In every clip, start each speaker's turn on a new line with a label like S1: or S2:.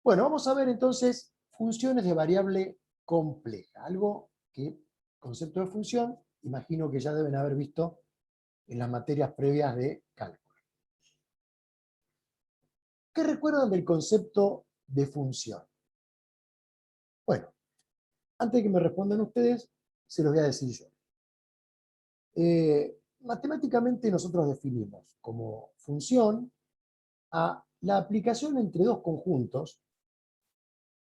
S1: Bueno, vamos a ver entonces funciones de variable compleja. Algo que, concepto de función, imagino que ya deben haber visto en las materias previas de cálculo. ¿Qué recuerdan del concepto de función? Bueno, antes de que me respondan ustedes, se los voy a decir yo. Matemáticamente nosotros definimos como función a la aplicación entre dos conjuntos,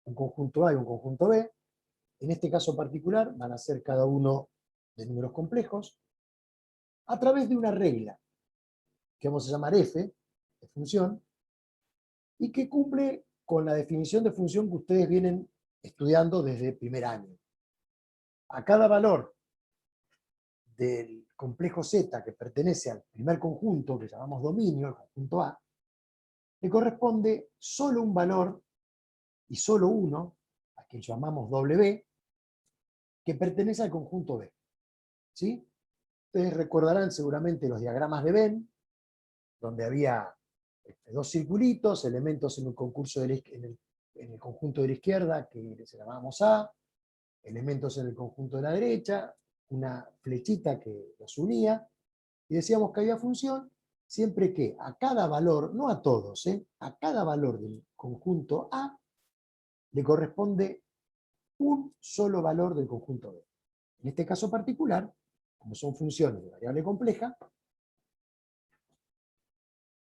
S1: un conjunto A y un conjunto B. En este caso particular van a ser cada uno de números complejos, a través de una regla que vamos a llamar f, de función, y que cumple con la definición de función que ustedes vienen estudiando desde primer año. A cada valor del complejo Z que pertenece al primer conjunto, que llamamos dominio, el conjunto A, le corresponde solo un valor, y solo uno, a que llamamos W, que pertenece al conjunto B. ¿Sí? Ustedes recordarán seguramente los diagramas de Venn, donde había dos circulitos, elementos en el conjunto de la izquierda, que se llamábamos A, elementos en el conjunto de la derecha, una flechita que los unía, y decíamos que había función siempre que a cada valor, no a todos, a cada valor del conjunto A le corresponde un solo valor del conjunto B. En este caso particular, como son funciones de variable compleja,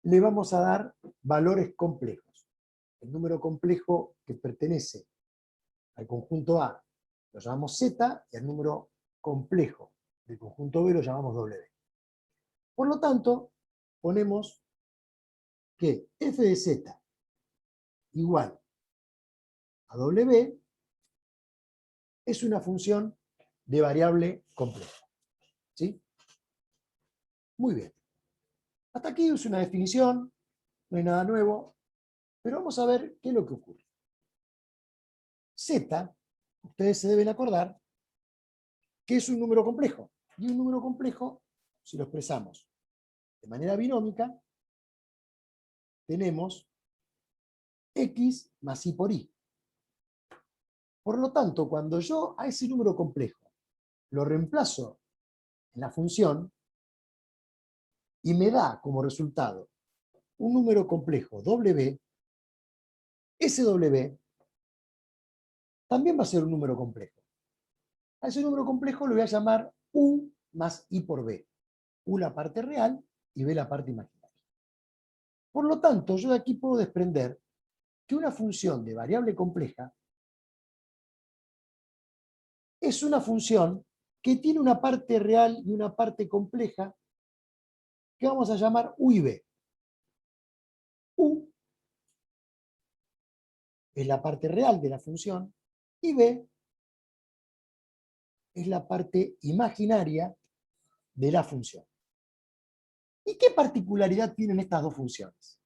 S1: le vamos a dar valores complejos. El número complejo que pertenece al conjunto A lo llamamos Z, y al número complejo del conjunto B lo llamamos W. Por lo tanto, ponemos que f de Z igual a W es una función de variable compleja. ¿Sí? Muy bien. Hasta aquí es una definición, no hay nada nuevo, pero vamos a ver qué es lo que ocurre. Z, ustedes se deben acordar, que es un número complejo. Y un número complejo, si lo expresamos de manera binómica, tenemos x más y por y. Por lo tanto, cuando yo a ese número complejo lo reemplazo en la función y me da como resultado un número complejo W, ese W también va a ser un número complejo. A ese número complejo lo voy a llamar U más I por B. U la parte real y B la parte imaginaria. Por lo tanto, yo de aquí puedo desprender que una función de variable compleja es una función que tiene una parte real y una parte compleja que vamos a llamar U y B. U es la parte real de la función y B es la parte imaginaria de la función. ¿Y qué particularidad tienen estas dos funciones?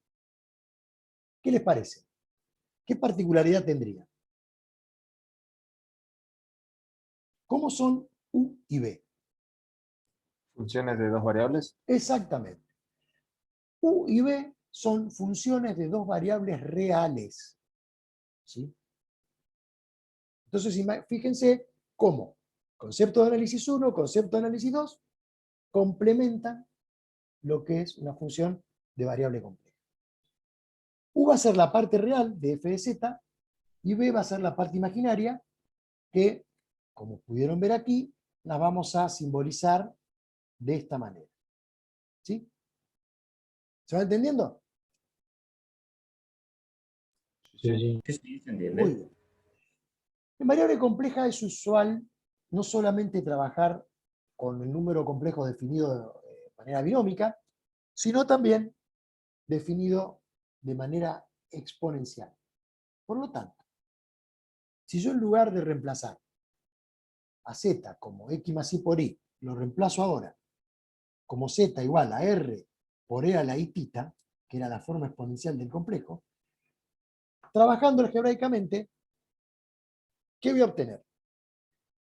S1: ¿Qué les parece? ¿Qué particularidad tendría? ¿Cómo son U y B?
S2: Funciones de dos variables.
S1: Exactamente. U y B son funciones de dos variables reales. ¿Sí? Entonces, fíjense cómo concepto de análisis 1, concepto de análisis 2 complementan lo que es una función de variable compleja. U va a ser la parte real de f de z y B va a ser la parte imaginaria que, como pudieron ver aquí, las vamos a simbolizar de esta manera. ¿Sí? ¿Se va entendiendo?
S3: Sí, sí, se entiende.
S1: Muy bien. En variable compleja es usual no solamente trabajar con el número complejo definido de manera binómica, sino también definido de manera exponencial. Por lo tanto, si yo en lugar de reemplazar a z como x más y por y, lo reemplazo ahora como z igual a r por e a la i tita, que era la forma exponencial del complejo, trabajando algebraicamente, ¿qué voy a obtener?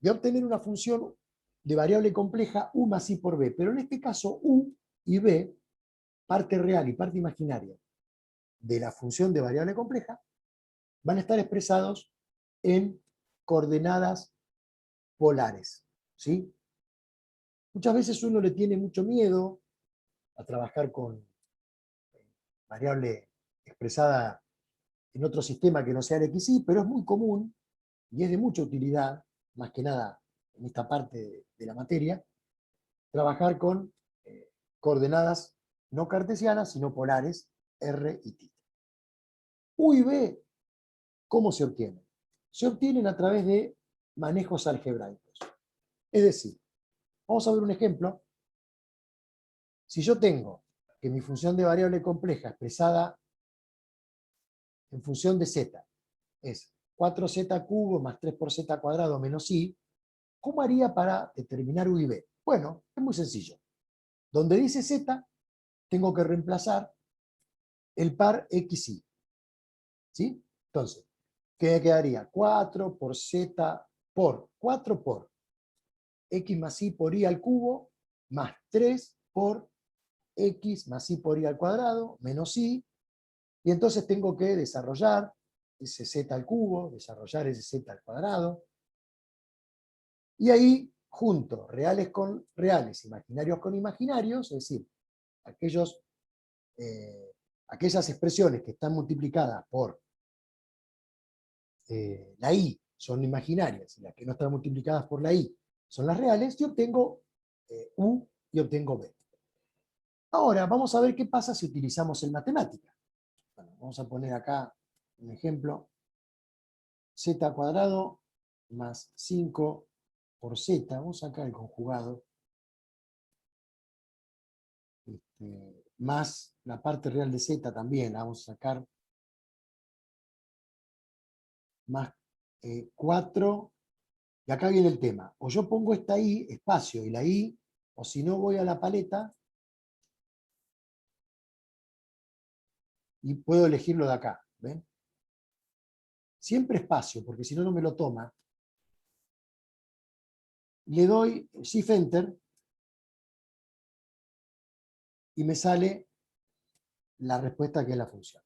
S1: Voy a obtener una función de variable compleja u más i por b, pero en este caso u y b, parte real y parte imaginaria de la función de variable compleja, van a estar expresados en coordenadas polares, ¿sí? Muchas veces uno le tiene mucho miedo a trabajar con variable expresada en otro sistema que no sea el XY, pero es muy común y es de mucha utilidad, más que nada en esta parte de la materia, trabajar con coordenadas no cartesianas, sino polares, R y θ. U y B, ¿cómo se obtienen? Se obtienen a través de manejos algebraicos. Es decir, vamos a ver un ejemplo. Si yo tengo que mi función de variable compleja expresada en función de z es 4z cubo más 3 por z cuadrado menos i, ¿cómo haría para determinar u y b? Bueno, es muy sencillo. Donde dice z, tengo que reemplazar el par xy. ¿Sí? Entonces, ¿qué quedaría? 4 por z por 4 por x más y por y al cubo más 3 por x más y por y al cuadrado menos y, y entonces tengo que desarrollar ese z al cubo, desarrollar ese z al cuadrado, y ahí junto reales con reales, imaginarios con imaginarios, es decir, aquellas expresiones que están multiplicadas por la i son imaginarias y las que no están multiplicadas por la i son las reales, y obtengo u y obtengo b. Ahora, vamos a ver qué pasa si utilizamos el matemática. Bueno, vamos a poner acá un ejemplo. Z cuadrado más 5 por z, vamos a sacar el conjugado, más la parte real de z también, la vamos a sacar, más 4, y acá viene el tema. O yo pongo esta i, espacio, y la i, o si no voy a la paleta, y puedo elegirlo de acá, ¿ven? Siempre espacio, porque si no, no me lo toma. Le doy Shift Enter, y me sale la respuesta que es la función.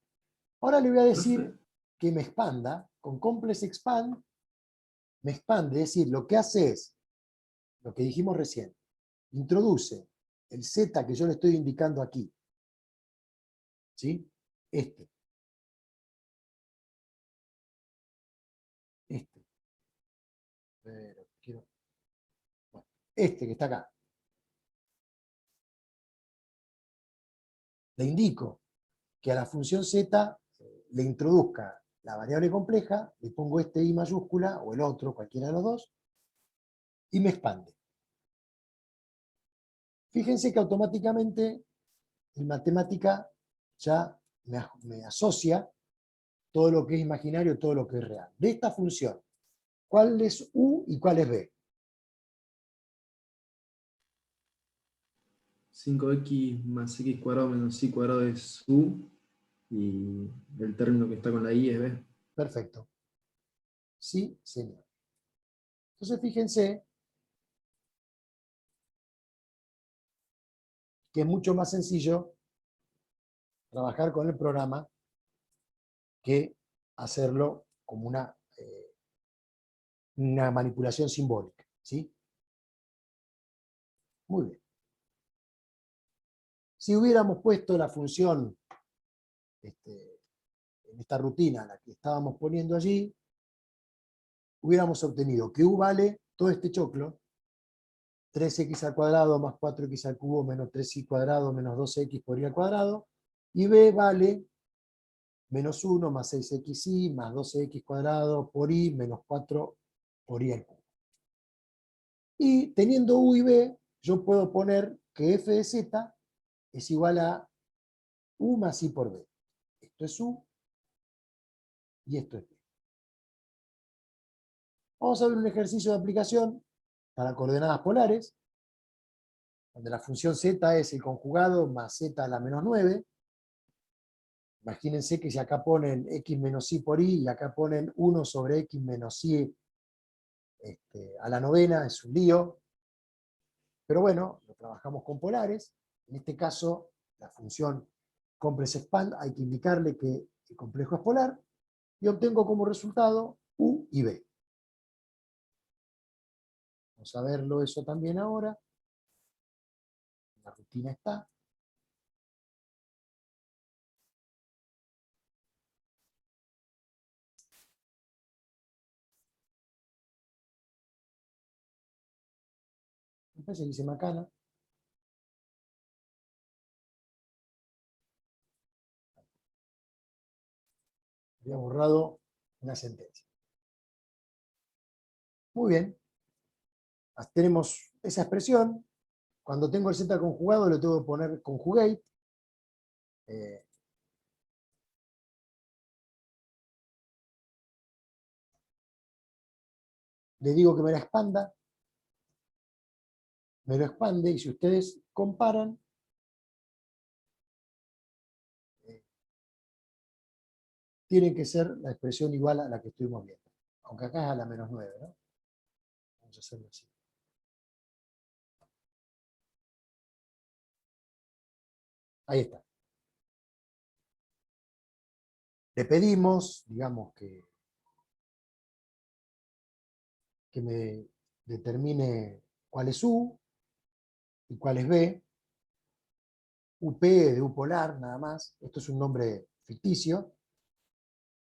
S1: Ahora le voy a decir que me expanda, con Complex Expand, me expande, es decir, lo que hace es, lo que dijimos recién, introduce el z que yo le estoy indicando aquí, ¿sí? Este. Pero quiero, bueno, este que está acá. Le indico que a la función z le introduzca la variable compleja, le pongo este i mayúscula, o el otro, cualquiera de los dos, y me expande. Fíjense que automáticamente en matemática ya me asocia todo lo que es imaginario, todo lo que es real. De esta función, ¿cuál es u y cuál es b?
S4: 5x más x cuadrado menos y cuadrado es u, y el término que está con la y es b.
S1: Perfecto. Sí, señor. Entonces fíjense que es mucho más sencillo trabajar con el programa que hacerlo como una manipulación simbólica, ¿sí? Muy bien. Si hubiéramos puesto la función en esta rutina, la que estábamos poniendo allí, hubiéramos obtenido que u vale todo este choclo, 3x al cuadrado más 4x al cubo menos 3y cuadrado menos 2x por y al cuadrado, y b vale menos 1 más 6xy más 12x cuadrado por y menos 4 por y al cubo. Y teniendo u y b, yo puedo poner que f de z es igual a u más y por b. Esto es u y esto es b. Vamos a ver un ejercicio de aplicación para coordenadas polares, donde la función z es el conjugado más z a la menos 9. Imagínense que si acá ponen x menos y por y acá ponen 1 sobre x menos y a la novena, es un lío. Pero bueno, lo trabajamos con polares. En este caso, la función compress expand, hay que indicarle que el complejo es polar. y obtengo como resultado U y B. Vamos a verlo eso también ahora. La rutina está. Me parece que dice Macana. Había borrado una sentencia. Muy bien. Tenemos esa expresión. Cuando tengo el Z conjugado le tengo que poner conjugate. Le digo que me la expanda. Me lo expande y si ustedes comparan, tiene que ser la expresión igual a la que estuvimos viendo. Aunque acá es a la -9, ¿no? Vamos a hacerlo así. Ahí está. Le pedimos, digamos, que me determine cuál es U y cuál es B. UP de U polar, nada más. Esto es un nombre ficticio.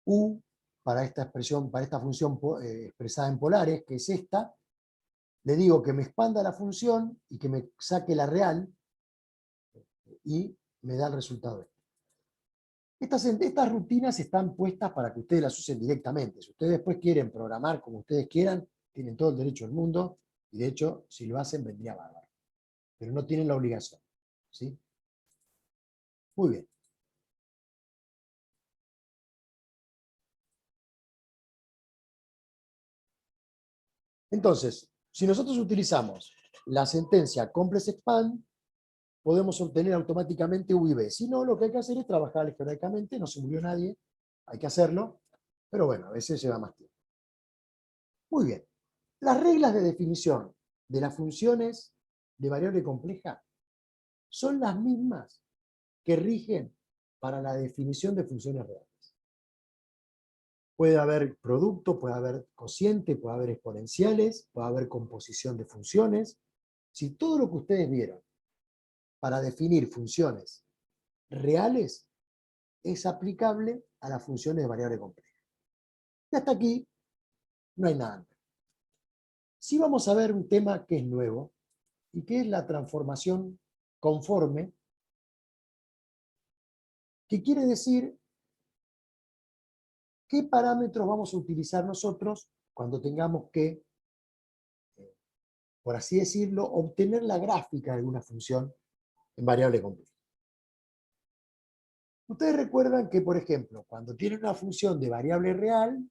S1: U para esta expresión, para esta función expresada en polares, que es esta. Le digo que me expanda la función y que me saque la real y me da el resultado este. Estas rutinas están puestas para que ustedes las usen directamente. Si ustedes después quieren programar como ustedes quieran, tienen todo el derecho del mundo, y de hecho, si lo hacen, vendría bárbaro. Pero no tienen la obligación. ¿Sí? Muy bien. Entonces, si nosotros utilizamos la sentencia complex expand, podemos obtener automáticamente U y B. Si no, lo que hay que hacer es trabajar algebraicamente, no se murió nadie, hay que hacerlo, pero bueno, a veces lleva más tiempo. Muy bien. Las reglas de definición de las funciones de variable compleja son las mismas que rigen para la definición de funciones reales. Puede haber producto, puede haber cociente, puede haber exponenciales, puede haber composición de funciones. Si todo lo que ustedes vieron para definir funciones reales es aplicable a las funciones de variable compleja. Y hasta aquí no hay nada. Sí vamos a ver un tema que es nuevo y que es la transformación conforme, que quiere decir qué parámetros vamos a utilizar nosotros cuando tengamos que, por así decirlo, obtener la gráfica de alguna función en variable compleja. Ustedes recuerdan que, por ejemplo, cuando tienen una función de variable real,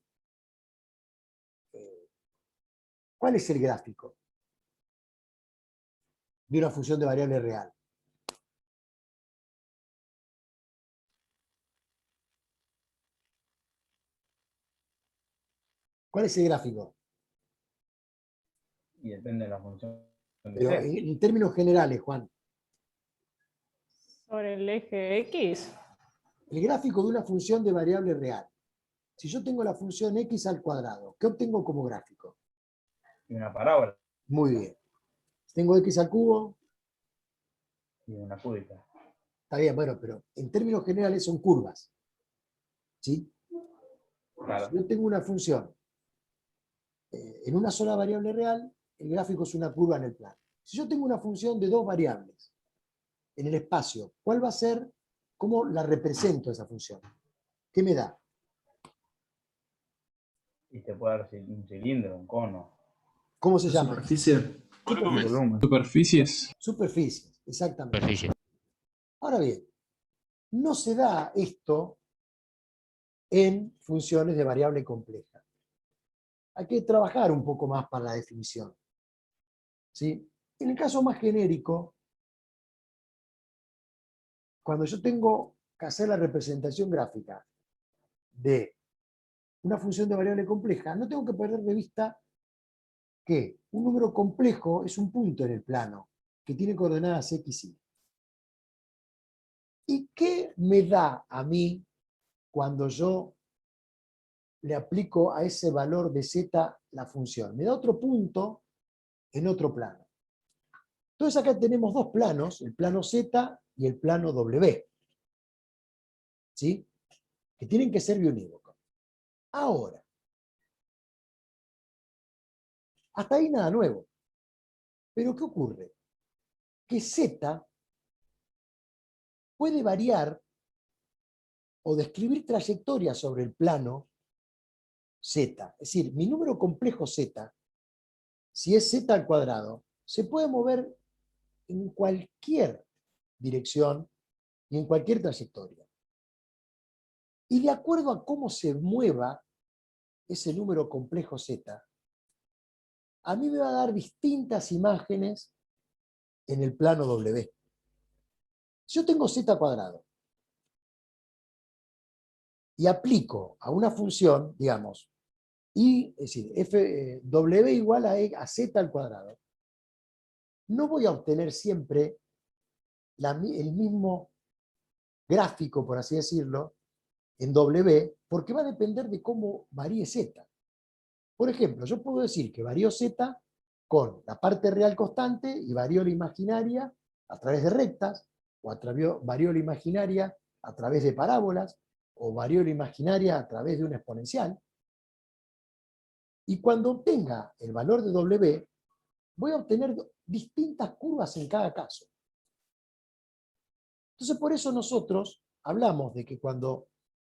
S1: ¿cuál es el gráfico de una función de variable real? ¿Cuál es el gráfico?
S3: Y depende de la función de
S1: Pero
S3: ser.
S1: en términos generales, Juan,
S5: Sobre el eje X.
S1: el gráfico de una función de variable real. Si yo tengo la función x al cuadrado, ¿qué obtengo como gráfico?
S3: Y una parábola
S1: Muy bien. Tengo x al cubo,
S3: y una cúbica.
S1: está bien, bueno, pero en términos generales son curvas. ¿Sí?
S3: Claro.
S1: Si yo tengo una función en una sola variable real, el gráfico es una curva en el plano. Si yo tengo una función de dos variables en el espacio, ¿cuál va a ser? ¿Cómo la represento esa función? ¿Qué me da?
S3: Y te puede dar un cilindro, un cono.
S1: ¿Cómo se llama?
S4: Superficie.
S2: Volumen.
S6: Superficies.
S1: Superficies, exactamente. Ahora bien, no se da esto en funciones de variable compleja. Hay que trabajar un poco más para la definición. ¿Sí? En el caso más genérico, cuando yo tengo que hacer la representación gráfica de una función de variable compleja, no tengo que perder de vista que un número complejo es un punto en el plano que tiene coordenadas x, y. ¿Y qué me da a mí cuando yo le aplico a ese valor de z la función? Me da otro punto en otro plano. Entonces acá tenemos dos planos, el plano z y el plano w. ¿Sí? Que tienen que ser biunívocos. Ahora, hasta ahí nada nuevo. Pero ¿qué ocurre? Que z puede variar o describir trayectorias sobre el plano z. Es decir, mi número complejo z, si es z al cuadrado, se puede mover en cualquier dirección y en cualquier trayectoria. Y de acuerdo a cómo se mueva ese número complejo z, a mí me va a dar distintas imágenes en el plano w. Si yo tengo z cuadrado y aplico a una función, digamos, y, es decir, w igual a z al cuadrado, no voy a obtener siempre el mismo gráfico, por así decirlo, en w, porque va a depender de cómo varíe z. Por ejemplo, yo puedo decir que varío z con la parte real constante y varío la imaginaria a través de rectas, o varío la imaginaria a través de parábolas, o varío la imaginaria a través de una exponencial. Y cuando obtenga el valor de w, voy a obtener distintas curvas en cada caso. Entonces, por eso nosotros hablamos de que cuando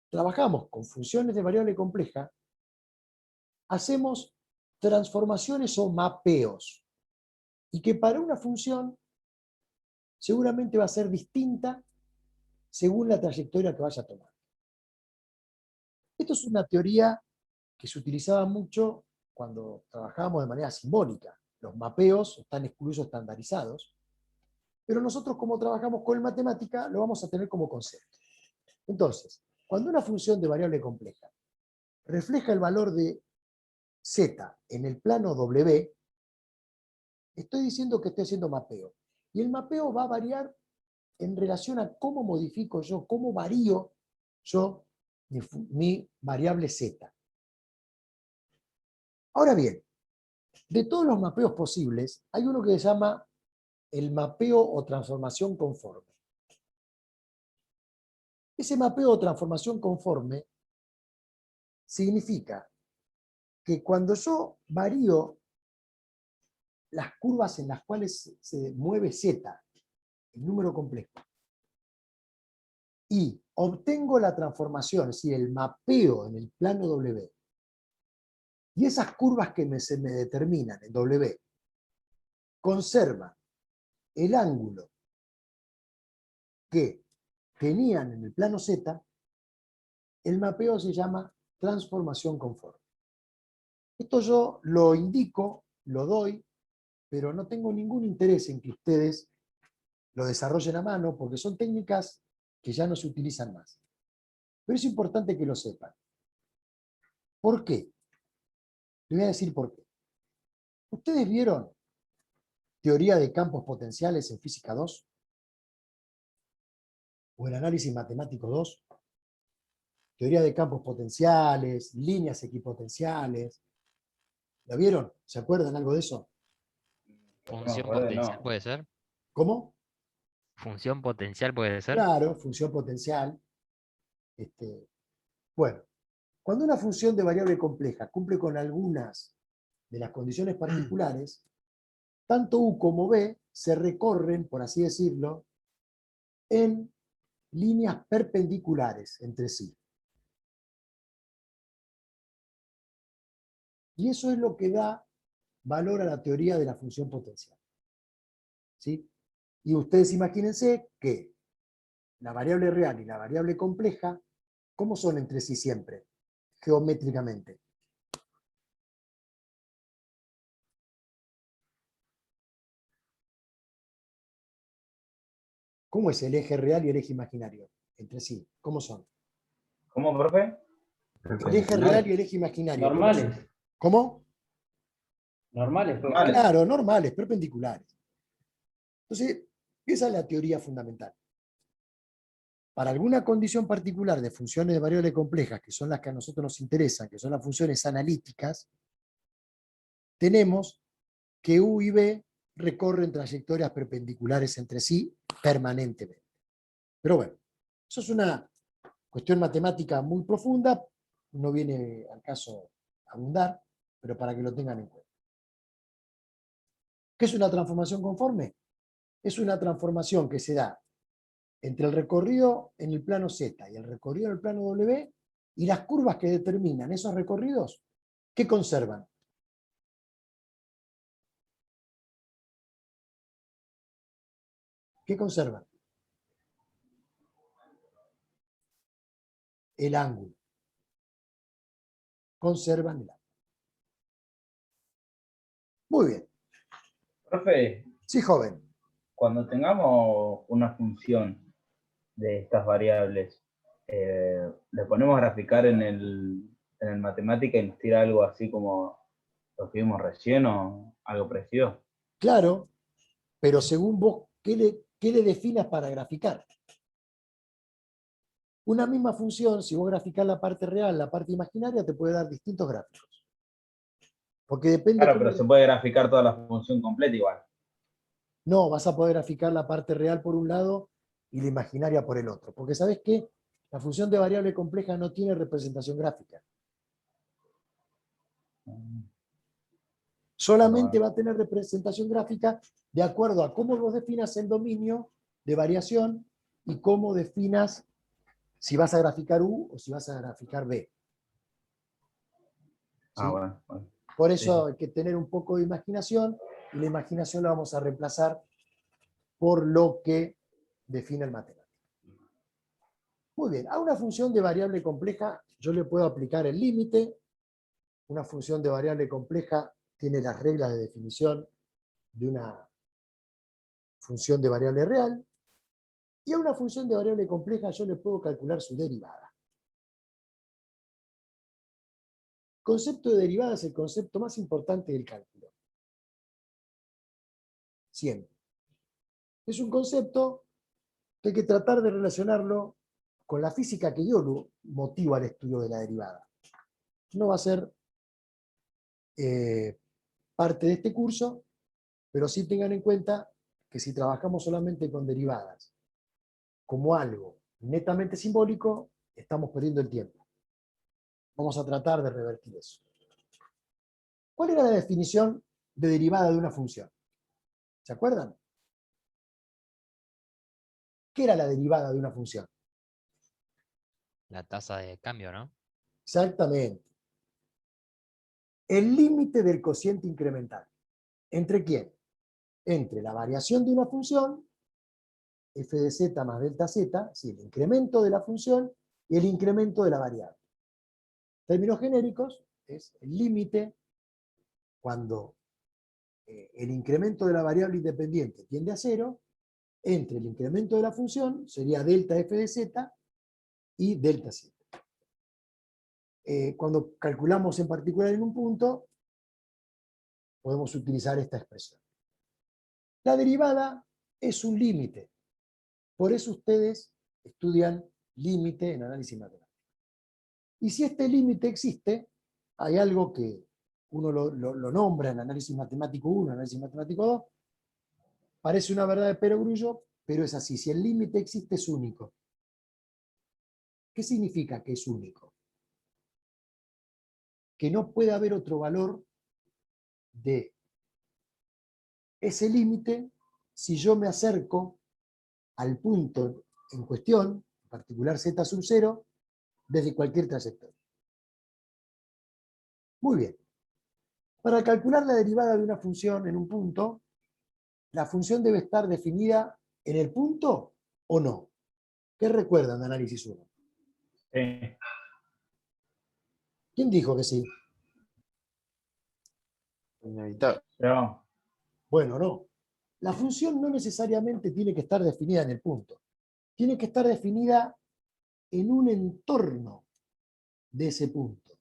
S1: trabajamos con funciones de variable compleja, hacemos transformaciones o mapeos. Y que para una función seguramente va a ser distinta según la trayectoria que vaya a tomar. Esto es una teoría que se utilizaba mucho cuando trabajábamos de manera simbólica. Los mapeos están incluso estandarizados, pero nosotros, como trabajamos con matemática, lo vamos a tener como concepto. Entonces, cuando una función de variable compleja refleja el valor de z en el plano w, estoy diciendo que estoy haciendo mapeo. Y el mapeo va a variar en relación a cómo modifico yo, cómo varío yo mi variable z. Ahora bien, de todos los mapeos posibles, hay uno que se llama el mapeo o transformación conforme. Ese mapeo o transformación conforme significa que cuando yo varío las curvas en las cuales se mueve z, el número complejo, y obtengo la transformación, es decir, el mapeo en el plano w, y esas curvas que se me determinan en w conservan el ángulo que tenían en el plano z, el mapeo se llama transformación conforme. Esto yo lo indico, lo doy, pero no tengo ningún interés en que ustedes lo desarrollen a mano, porque son técnicas que ya no se utilizan más. Pero es importante que lo sepan. ¿Por qué? Les voy a decir por qué. ¿Ustedes vieron teoría de campos potenciales en física 2? ¿O el análisis matemático 2? Teoría de campos potenciales, líneas equipotenciales. ¿La vieron? ¿Se acuerdan algo de eso?
S5: Función
S3: acuerdo,
S5: potencial
S3: no.
S5: puede ser.
S1: ¿Cómo?
S5: Función potencial puede ser.
S1: Claro, función potencial. Bueno, cuando una función de variable compleja cumple con algunas de las condiciones particulares, tanto u como v se recorren, por así decirlo, en líneas perpendiculares entre sí. Y eso es lo que da valor a la teoría de la función potencial. ¿Sí? Y ustedes imagínense que la variable real y la variable compleja, ¿cómo son entre sí siempre? Geométricamente. ¿Cómo es el eje real y el eje imaginario entre sí? ¿Cómo son?
S3: ¿Cómo, profe?
S1: El eje real y el eje imaginario. ¿Cómo son?
S6: Normales.
S1: ¿Cómo?
S6: Normales, profe.
S3: Normales.
S1: Claro, normales, perpendiculares. Entonces, esa es la teoría fundamental. para alguna condición particular de funciones de variables complejas, que son las que a nosotros nos interesan, que son las funciones analíticas, tenemos que U y B recorren trayectorias perpendiculares entre sí permanentemente. Pero bueno, eso es una cuestión matemática muy profunda, no viene al caso abundar, pero para que lo tengan en cuenta. ¿Qué es una transformación conforme? Es una transformación que se da entre el recorrido en el plano Z y el recorrido en el plano W, y las curvas que determinan esos recorridos, ¿qué conservan? ¿Qué conservan? El ángulo. Conservan el ángulo. Muy bien.
S3: Profe,
S1: Sí, joven.
S3: cuando tengamos una función de estas variables, le ponemos a graficar en el matemática y nos tira algo así como lo que vimos recién o algo parecido.
S1: Claro, pero según vos, ¿qué le definas para graficar? Una misma función, si vos graficás la parte real, la parte imaginaria, te puede dar distintos gráficos. Porque depende
S3: Claro,
S1: cómo...
S3: pero se puede graficar toda la función completa igual.
S1: No, vas a poder graficar la parte real por un lado y la imaginaria por el otro. Porque ¿sabés qué? La función de variable compleja no tiene representación gráfica. Solamente va a tener representación gráfica de acuerdo a cómo vos definas el dominio de variación y cómo definas si vas a graficar U o si vas a graficar B. ¿Sí?
S3: Bueno.
S1: Por eso
S3: Sí.
S1: hay que tener un poco de imaginación, y la imaginación la vamos a reemplazar por lo que define el matemático. Muy bien, a una función de variable compleja yo le puedo aplicar el límite. Una función de variable compleja tiene las reglas de definición de una función de variable real. Y a una función de variable compleja yo le puedo calcular su derivada. El concepto de derivada es el concepto más importante del cálculo. Siempre. Es un concepto que hay que tratar de relacionarlo con la física que yo motiva al estudio de la derivada. No va a ser parte de este curso, pero sí tengan en cuenta que si trabajamos solamente con derivadas como algo netamente simbólico, estamos perdiendo el tiempo. Vamos a tratar de revertir eso. ¿Cuál era la definición de derivada de una función? ¿Se acuerdan? ¿Qué era la derivada de una función?
S5: La tasa de cambio, ¿no?
S1: Exactamente. El límite del cociente incremental. ¿Entre quién? Entre la variación de una función, f de z más delta z, ¿sí? El incremento de la función y el incremento de la variable. Términos genéricos, es el límite cuando el incremento de la variable independiente tiende a 0, entre el incremento de la función, sería delta f de z, y delta z. Cuando calculamos en particular en un punto, podemos utilizar esta expresión. La derivada es un límite. Por eso ustedes estudian límite en análisis matemático. Y si este límite existe, hay algo que uno lo nombra en análisis matemático 1, análisis matemático 2, parece una verdad de perogrullo, pero es así. Si el límite existe, es único. ¿Qué significa que es único? Que no puede haber otro valor de ese límite si yo me acerco al punto en cuestión, en particular z sub 0, desde cualquier trayectoria. Muy bien. Para calcular la derivada de una función en un punto, la función debe estar definida en el punto o no. ¿Qué recuerdan de análisis 1?
S3: Sí.
S1: ¿Quién dijo que sí?
S2: Inevitable.
S3: Pero,
S1: Bueno, no. La función no necesariamente tiene que estar definida en el punto. Tiene que estar definida en un entorno de ese punto.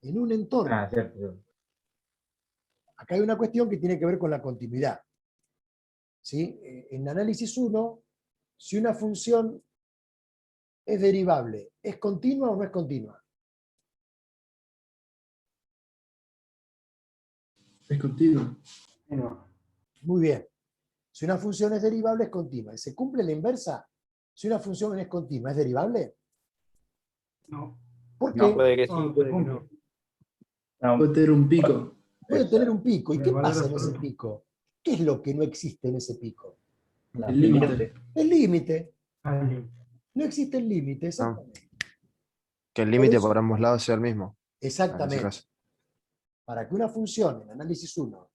S1: En un entorno.
S3: cierto.
S1: Acá hay una cuestión que tiene que ver con la continuidad. ¿Sí? En análisis 1, si una función es derivable, ¿es continua o no es continua?
S4: Es continuo.
S1: Muy bien. Si una función es derivable, es continua. ¿Y se cumple la inversa? Si una función es continua, ¿es derivable?
S6: No.
S1: ¿Por
S3: No.
S1: qué?
S2: Puede que sí,
S6: No,
S2: puede que
S6: cumple.
S2: no.
S3: No,
S4: Puede tener un pico.
S1: Puede tener un pico. ¿Y
S6: El
S1: qué
S6: valor
S1: pasa en ese
S6: absoluto.
S1: pico? ¿Qué es lo que no existe en ese pico?
S3: la
S4: El límite.
S3: siguiente.
S1: El límite.
S6: Alguien.
S1: No existe el límite, exactamente.
S2: Que el
S1: Por
S2: límite
S1: eso-
S2: por ambos lados sea el mismo, en ese
S1: Exactamente.
S2: caso.
S1: Para que una función en análisis 1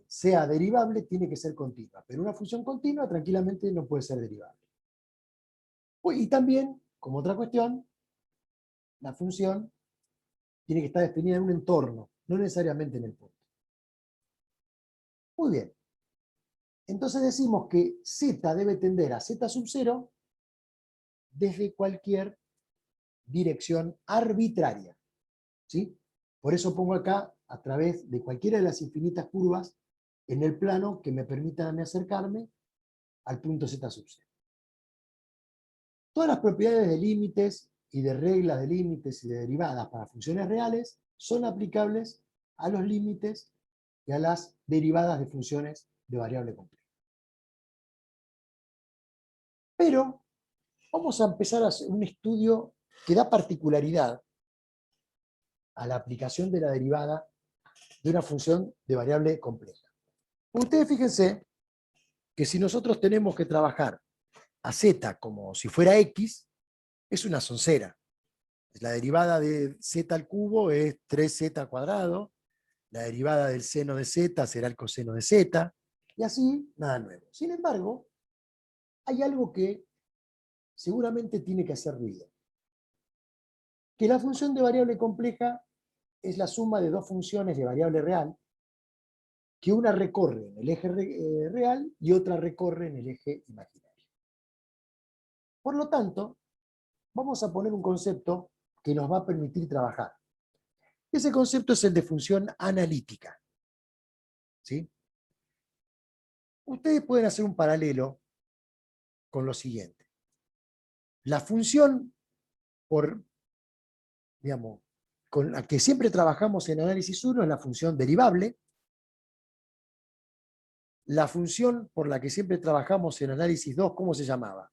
S1: sea derivable, tiene que ser continua. Pero una función continua tranquilamente no puede ser derivable. Y también, como otra cuestión, la función tiene que estar definida en un entorno, no necesariamente en el punto. Muy bien. Entonces decimos que z debe tender a z sub 0 desde cualquier dirección arbitraria. ¿Sí? Por eso pongo acá, a través de cualquiera de las infinitas curvas, en el plano que me permitan acercarme al punto z sub 0. Todas las propiedades de límites y de reglas de límites y de derivadas para funciones reales son aplicables a los límites y a las derivadas de funciones de variable compleja. Pero vamos a empezar a hacer un estudio que da particularidad a la aplicación de la derivada de una función de variable compleja. Ustedes fíjense que si nosotros tenemos que trabajar a z como si fuera x, es una soncera. La derivada de z al cubo es 3z al cuadrado, la derivada del seno de z será el coseno de z, y así, nada nuevo. Sin embargo, hay algo que seguramente tiene que hacer ruido. Que la función de variable compleja es la suma de dos funciones de variable real, que una recorre en el eje real y otra recorre en el eje imaginario. Por lo tanto, vamos a poner un concepto que nos va a permitir trabajar. Ese concepto es el de función analítica. ¿Sí? Ustedes pueden hacer un paralelo con lo siguiente. La función con la que siempre trabajamos en análisis 1 es la función derivable. La función por la que siempre trabajamos en análisis 2, ¿cómo se llamaba?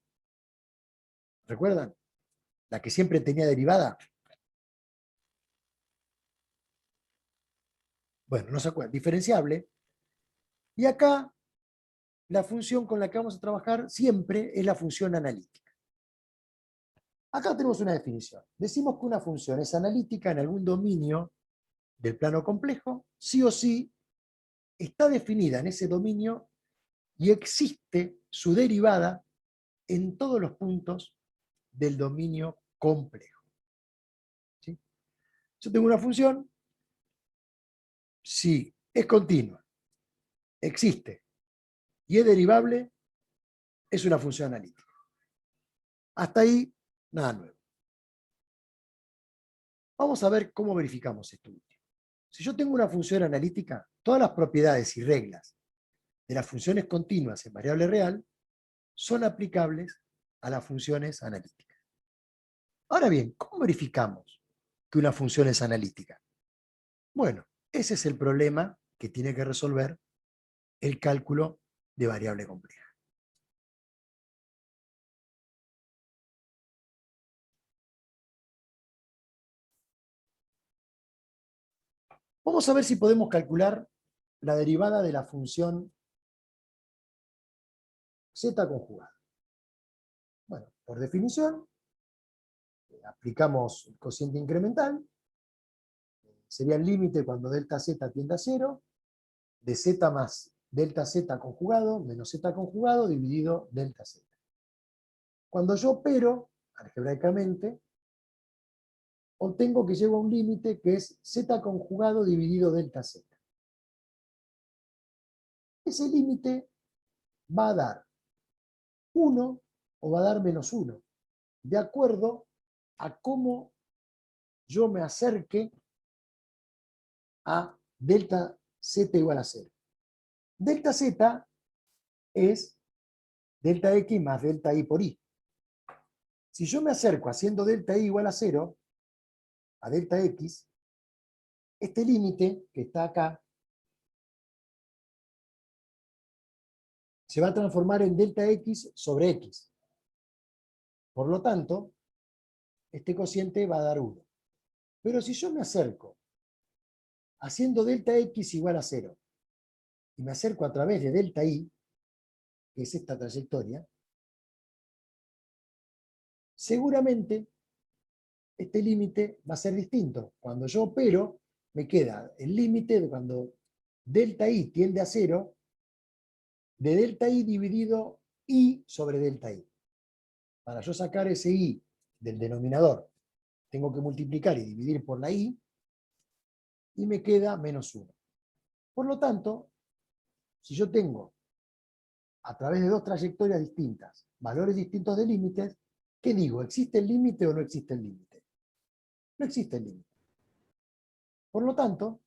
S1: ¿Recuerdan? La que siempre tenía derivada. Bueno, no se acuerdan. Diferenciable. Y acá, la función con la que vamos a trabajar siempre es la función analítica. Acá tenemos una definición. Decimos que una función es analítica en algún dominio del plano complejo, sí o sí, está definida en ese dominio y existe su derivada en todos los puntos del dominio complejo. ¿Sí? Yo tengo una función, si es continua, existe y es derivable, es una función analítica. Hasta ahí, nada nuevo. Vamos a ver cómo verificamos esto último. Si yo tengo una función analítica, todas las propiedades y reglas de las funciones continuas en variable real son aplicables a las funciones analíticas. Ahora bien, ¿cómo verificamos que una función es analítica? Bueno, ese es el problema que tiene que resolver el cálculo de variable compleja. Vamos a ver si podemos calcular la derivada de la función z conjugada. Bueno, por definición, aplicamos el cociente incremental, sería el límite cuando delta z tiende a 0, de z más delta z conjugado menos z conjugado dividido delta z. Cuando yo opero, algebraicamente, obtengo que llego a un límite que es z conjugado dividido delta z. Ese límite va a dar 1 o va a dar menos 1, de acuerdo a cómo yo me acerque a delta z igual a 0. Delta z es delta x más delta y por y. Si yo me acerco haciendo delta i igual a 0, a delta x, este límite que está acá se va a transformar en delta x sobre x. Por lo tanto, este cociente va a dar 1. Pero si yo me acerco haciendo delta x igual a 0, y me acerco a través de delta i, que es esta trayectoria, seguramente este límite va a ser distinto. Cuando yo opero, me queda el límite de cuando delta i tiende a 0, de delta i dividido i sobre delta i. Para yo sacar ese i del denominador, tengo que multiplicar y dividir por la i, y me queda menos 1. Por lo tanto, si yo tengo, a través de dos trayectorias distintas, valores distintos de límites, ¿qué digo? ¿Existe el límite o no existe el límite? No existe el límite. Por lo tanto,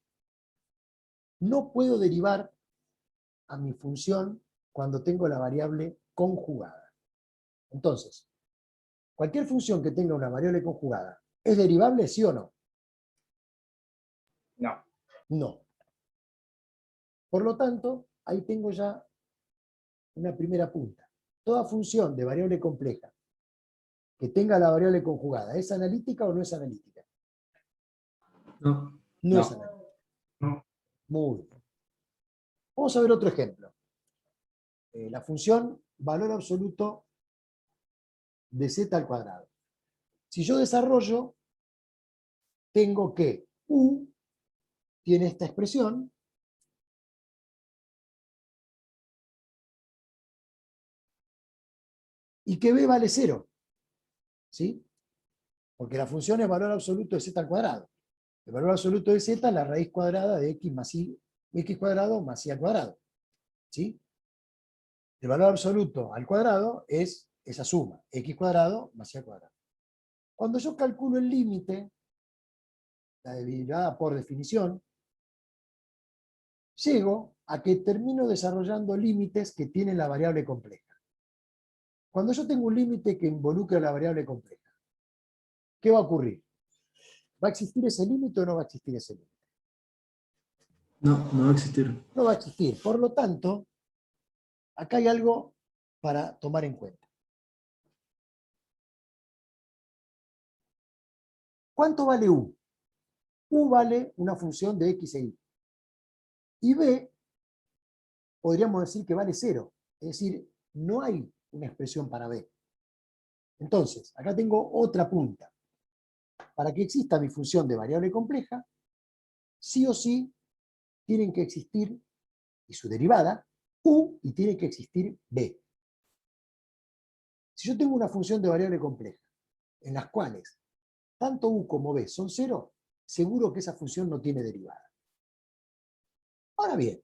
S1: no puedo derivar a mi función cuando tengo la variable conjugada. Entonces, cualquier función que tenga una variable conjugada, ¿es derivable, sí o no?
S3: No.
S1: No. Por lo tanto, ahí tengo ya una primera punta. Toda función de variable compleja que tenga la variable conjugada, ¿es analítica o no es analítica?
S4: No.
S1: No
S3: No.
S1: es analítica.
S6: No.
S1: Muy bien. Vamos a ver otro ejemplo. La función valor absoluto de z al cuadrado. Si yo desarrollo, tengo que u tiene esta expresión, y que b vale 0. ¿Sí? Porque la función es valor absoluto de z al cuadrado. El valor absoluto de z es la raíz cuadrada de x más y, x cuadrado más y al cuadrado. ¿Sí? El valor absoluto al cuadrado es esa suma, x cuadrado más y al cuadrado. Cuando yo calculo el límite, la derivada por definición, llego a que termino desarrollando límites que tienen la variable compleja. Cuando yo tengo un límite que involucra la variable compleja, ¿qué va a ocurrir? ¿Va a existir ese límite o no va a existir ese límite?
S4: No, no va a existir.
S1: No va a existir. Por lo tanto, acá hay algo para tomar en cuenta. ¿Cuánto vale u? U vale una función de x e y. Y b, podríamos decir que vale 0. Es decir, no hay una expresión para b. Entonces, acá tengo otra punta. Para que exista mi función de variable compleja, sí o sí tienen que existir, y su derivada, u, y tiene que existir b. Si yo tengo una función de variable compleja, en las cuales tanto u como b son 0, seguro que esa función no tiene derivada. Ahora bien,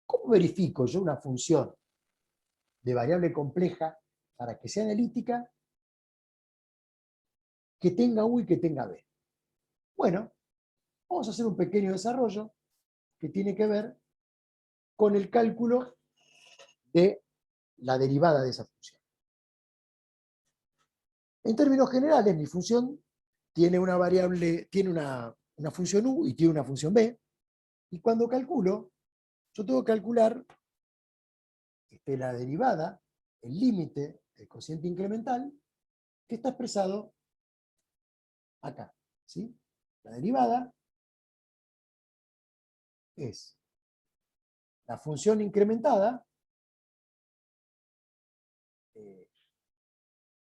S1: ¿cómo verifico yo una función de variable compleja para que sea analítica, que tenga u y que tenga b? Bueno, vamos a hacer un pequeño desarrollo que tiene que ver con el cálculo de la derivada de esa función. En términos generales, mi función tiene una variable, tiene una función u y tiene una función b, y cuando calculo, yo tengo que calcular la derivada, el límite del cociente incremental, que está expresado acá. ¿Sí? La derivada es la función incrementada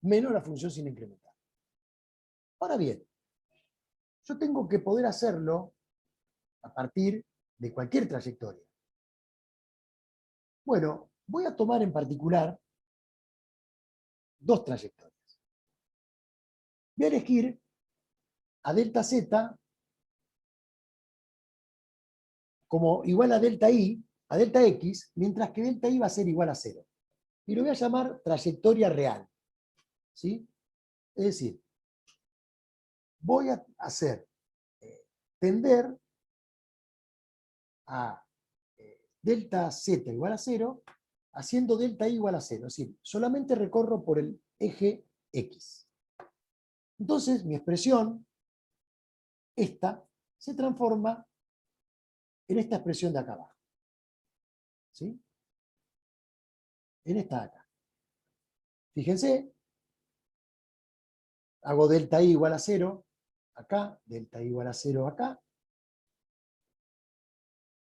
S1: menos la función sin incrementar. Ahora bien, yo tengo que poder hacerlo a partir de cualquier trayectoria. Bueno, voy a tomar en particular dos trayectorias. Voy a elegir a delta z como igual a delta i, a delta x, mientras que delta i va a ser igual a 0. Y lo voy a llamar trayectoria real. ¿Sí? Es decir, voy a hacer tender a delta z igual a 0, haciendo delta i igual a 0. Es decir, solamente recorro por el eje X. Entonces, mi expresión, esta, se transforma en esta expresión de acá abajo. ¿Sí? En esta de acá. Fíjense, hago delta I igual a 0, acá, delta I igual a 0 acá,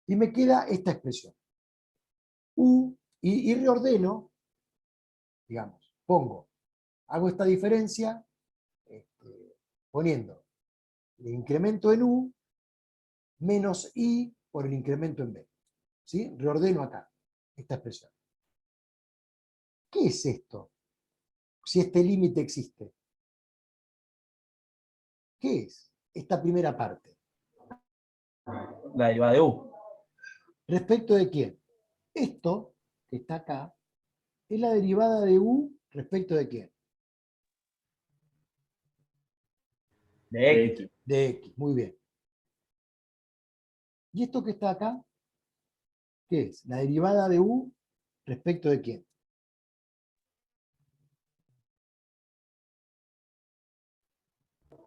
S1: y me queda esta expresión. Y reordeno, digamos, hago esta diferencia, poniendo el incremento en U menos I por el incremento en B. ¿Sí? Reordeno acá esta expresión. ¿Qué es esto? Si este límite existe. ¿Qué es esta primera parte?
S3: La derivada de U.
S1: ¿Respecto de quién? Esto, que está acá, es la derivada de U respecto de quién.
S3: De X.
S1: De X, muy bien. ¿Y esto que está acá? ¿Qué es? La derivada de U respecto de quién.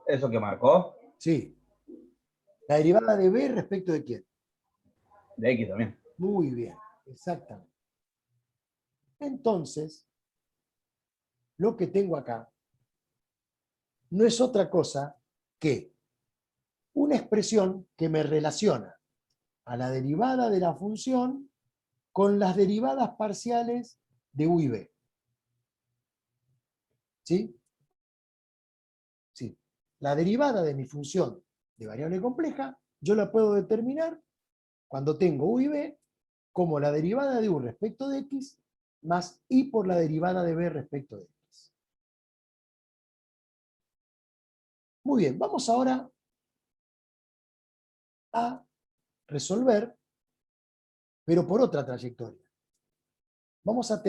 S3: ¿Eso que marcó?
S1: Sí. La derivada de B respecto de quién.
S3: De X también.
S1: Muy bien, exactamente. Entonces, lo que tengo acá no es otra cosa que una expresión que me relaciona a la derivada de la función con las derivadas parciales de U y B. ¿Sí? Sí. La derivada de mi función de variable compleja, yo la puedo determinar cuando tengo U y B como la derivada de U respecto de X más I por la derivada de B respecto de X. Muy bien, vamos ahora a resolver, pero por otra trayectoria. Vamos a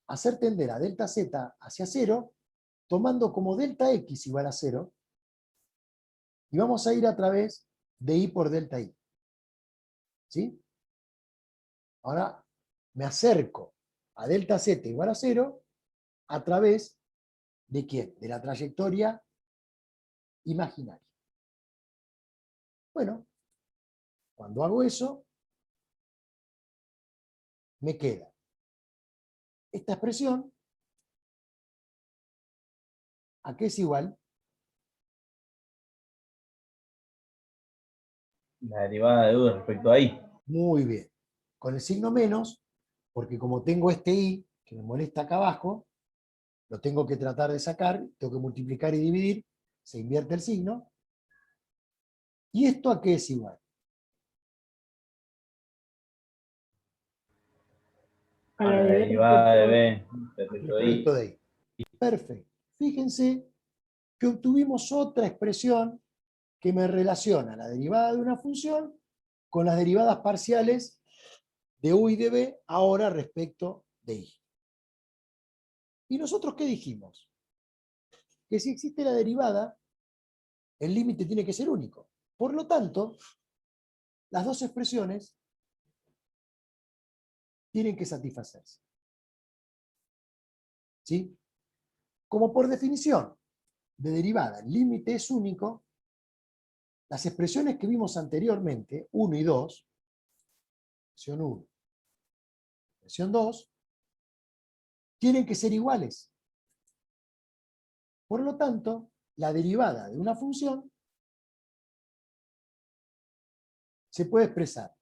S1: hacer tender a delta Z hacia 0, tomando como delta X igual a 0, y vamos a ir a través de I por delta I. ¿Sí? Ahora me acerco a delta Z igual a 0 a través de ¿quién? De la trayectoria imaginaria. Bueno, cuando hago eso, me queda esta expresión, ¿a qué es igual?
S3: La derivada de U respecto a I.
S1: Muy bien. Con el signo menos, porque como tengo este I, que me molesta acá abajo, lo tengo que tratar de sacar, tengo que multiplicar y dividir, se invierte el signo. ¿Y esto a qué es igual?
S3: A la derivada de B respecto de I.
S1: Respecto de I. Perfecto. Fíjense que obtuvimos otra expresión que me relaciona la derivada de una función con las derivadas parciales de U y de B ahora respecto de I. ¿Y nosotros qué dijimos? Que si existe la derivada, el límite tiene que ser único. Por lo tanto, las dos expresiones tienen que satisfacerse. ¿Sí? Como por definición de derivada el límite es único, las expresiones que vimos anteriormente, 1 y 2, expresión 1, expresión 2, tienen que ser iguales. Por lo tanto, la derivada de una función se puede expresar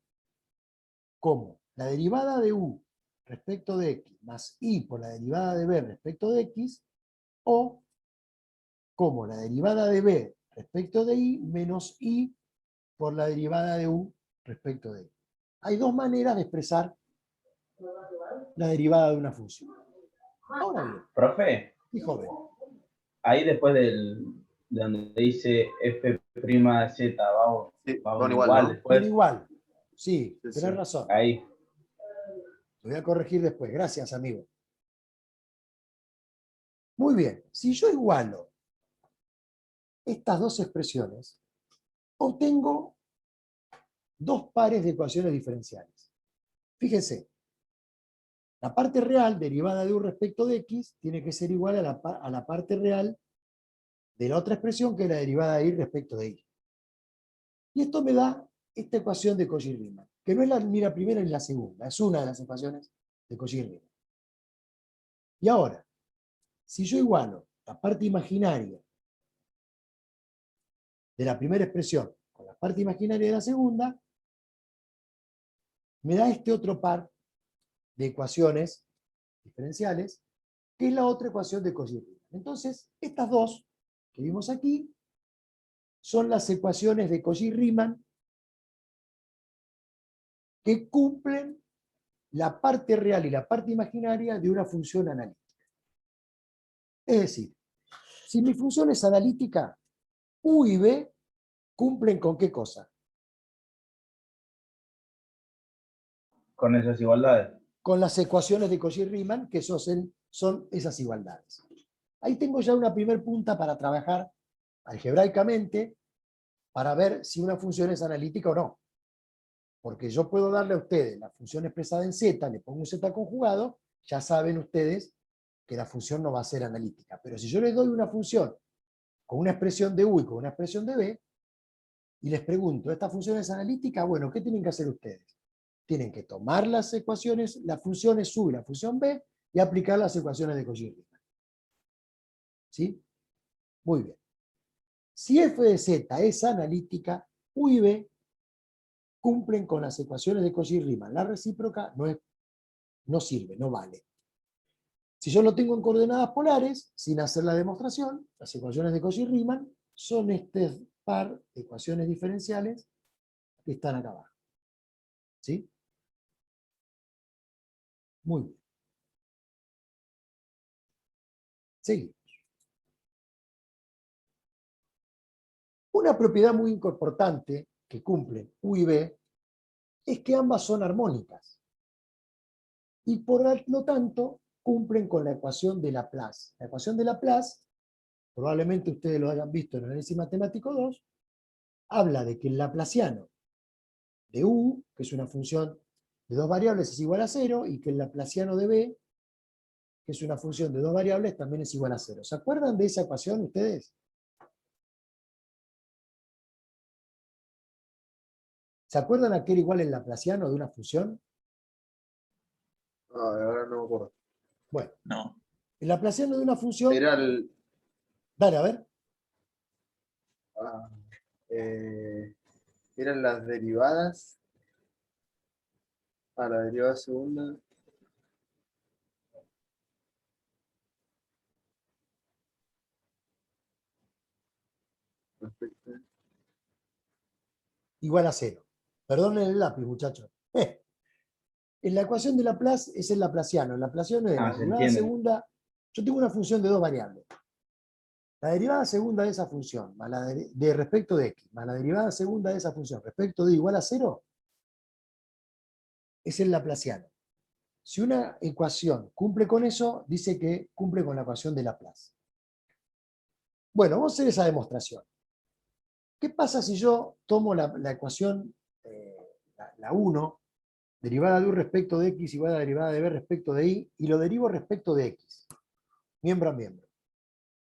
S1: como la derivada de U respecto de X más I por la derivada de B respecto de X, o como la derivada de B respecto de I menos I por la derivada de U respecto de I. Hay dos maneras de expresar la derivada de una función. Ahora bien,
S3: Profe,
S1: y joven,
S3: ahí después de donde dice F' de Z, vamos,
S2: Sí,
S3: vamos
S2: van
S3: igual,
S2: igual, ¿no?
S3: después.
S1: son igual. Sí,
S4: Sí,
S1: tenés
S4: sí.
S1: razón.
S3: Ahí.
S1: Lo voy a corregir después. Gracias, amigo. Muy bien. Si yo igualo estas dos expresiones, obtengo dos pares de ecuaciones diferenciales. Fíjense, La parte real, derivada de u respecto de x, tiene que ser igual a la parte real de la otra expresión, que es la derivada de y respecto de y. Y esto me da esta ecuación de Cauchy-Riemann, que no es ni la primera ni la segunda, es una de las ecuaciones de Cauchy-Riemann. Y ahora, si yo igualo la parte imaginaria de la primera expresión con la parte imaginaria de la segunda, me da este otro par de ecuaciones diferenciales, que es la otra ecuación de Cauchy-Riemann. Entonces, estas dos que vimos aquí son las ecuaciones de Cauchy-Riemann que cumplen la parte real y la parte imaginaria de una función analítica. Es decir, si mi función es analítica, U y B cumplen ¿con qué cosa?
S3: Con esas igualdades.
S1: Con las ecuaciones de Cauchy-Riemann, que son esas igualdades. Ahí tengo ya una primer punta para trabajar algebraicamente para ver si una función es analítica o no. Porque yo puedo darle a ustedes la función expresada en z, le pongo un z conjugado, ya saben ustedes que la función no va a ser analítica. Pero si yo les doy una función con una expresión de u y con una expresión de b, y les pregunto, ¿esta función es analítica? Bueno, ¿qué tienen que hacer ustedes? Tienen que tomar las ecuaciones, las funciones u y la función b, y aplicar las ecuaciones de Cauchy-Riemann. ¿Sí? Muy bien. Si f de z es analítica, u y b cumplen con las ecuaciones de Cauchy-Riemann. La recíproca no sirve, no vale. Si yo lo tengo en coordenadas polares, sin hacer la demostración, las ecuaciones de Cauchy-Riemann son este par de ecuaciones diferenciales que están acá abajo. ¿Sí? Muy bien. Seguimos. Una propiedad muy importante que cumplen U y B es que ambas son armónicas. Y por lo tanto, cumplen con la ecuación de Laplace. La ecuación de Laplace, probablemente ustedes lo hayan visto en el análisis matemático 2, habla de que el laplaciano de U, que es una función de dos variables, es igual a 0, y que el laplaciano de B, que es una función de dos variables, también es igual a 0. ¿Se acuerdan de esa ecuación ustedes? ¿Se acuerdan a qué era igual el laplaciano de una función?
S2: Ahora no me acuerdo.
S1: Bueno,
S7: No.
S1: el laplaciano de una función...
S2: Era el.
S1: Dale, a ver.
S2: ah, Eran las derivadas. A la derivada segunda. Respecto.
S1: Igual a 0. Perdonen el lápiz, muchachos. En la ecuación de Laplace es el laplaciano. El laplaciano es la
S3: Se
S1: derivada
S3: entiende.
S1: segunda. Yo tengo una función de dos variables. La derivada segunda de esa función, más la de respecto de x, más la derivada segunda de esa función respecto de igual a 0, es el laplaciano. Si una ecuación cumple con eso, dice que cumple con la ecuación de Laplace. Bueno, vamos a hacer esa demostración. ¿Qué pasa si yo tomo la ecuación, la 1, derivada de u respecto de x igual a la derivada de b respecto de y lo derivo respecto de x, miembro a miembro?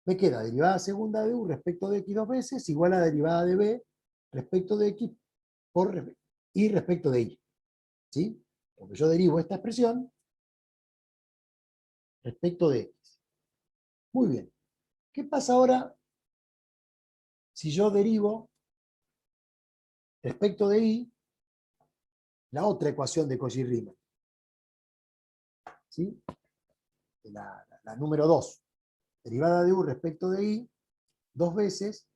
S1: Me queda derivada segunda de u respecto de x dos veces igual a la derivada de b respecto de x por y respecto de y. ¿Sí? Porque yo derivo esta expresión respecto de x. Muy bien. ¿Qué pasa ahora si yo derivo respecto de y la otra ecuación de Cauchy-Riemann? ¿Sí? La número 2. Derivada de u respecto de y dos veces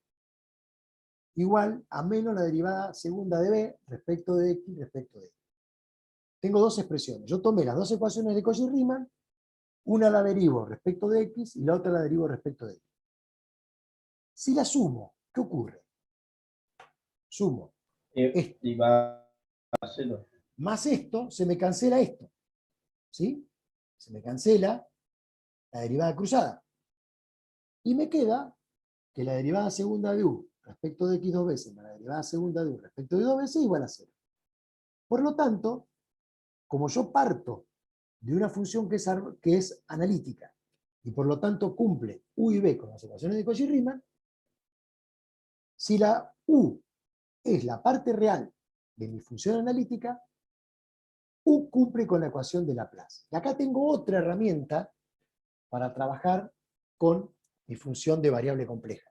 S1: igual a menos la derivada segunda de b respecto de x respecto de y. Tengo dos expresiones. Yo tomé las dos ecuaciones de Cauchy-Riemann, una la derivo respecto de x y la otra la derivo respecto de y. Si la sumo, ¿qué ocurre? Sumo esto
S3: Y va a 0.
S1: más esto, se me cancela esto. ¿Sí? Se me cancela la derivada cruzada. Y me queda que la derivada segunda de u respecto de x dos veces más la derivada segunda de u respecto de dos veces igual a 0. Por lo tanto, como yo parto de una función que es analítica, y por lo tanto cumple U y B con las ecuaciones de Cauchy-Riemann, si la U es la parte real de mi función analítica, U cumple con la ecuación de Laplace. Y acá tengo otra herramienta para trabajar con mi función de variable compleja.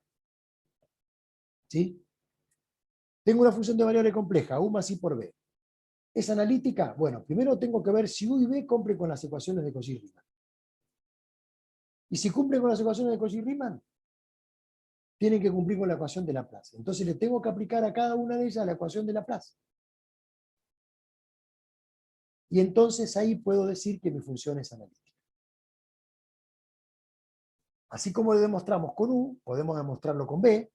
S1: ¿Sí? Tengo una función de variable compleja, U más I por B. ¿Es analítica? Bueno, primero tengo que ver si U y B cumplen con las ecuaciones de Cauchy-Riemann. Y si cumplen con las ecuaciones de Cauchy-Riemann, tienen que cumplir con la ecuación de Laplace. Entonces le tengo que aplicar a cada una de ellas la ecuación de Laplace. Y entonces ahí puedo decir que mi función es analítica. Así como lo demostramos con U, podemos demostrarlo con B.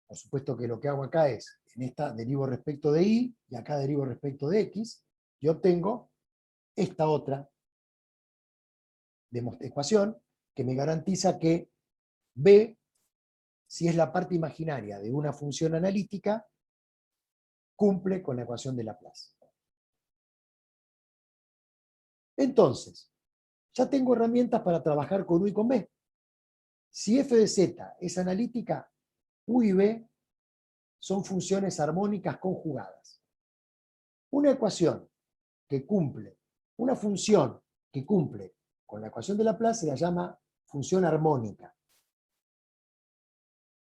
S1: Por supuesto que lo que hago acá es, en esta derivo respecto de Y, y acá derivo respecto de X, y obtengo esta otra ecuación que me garantiza que B, si es la parte imaginaria de una función analítica, cumple con la ecuación de Laplace. Entonces, ya tengo herramientas para trabajar con U y con B. Si f de z es analítica, U y B son funciones armónicas conjugadas. Una ecuación que cumple, una función que cumple con la ecuación de Laplace se la llama función armónica.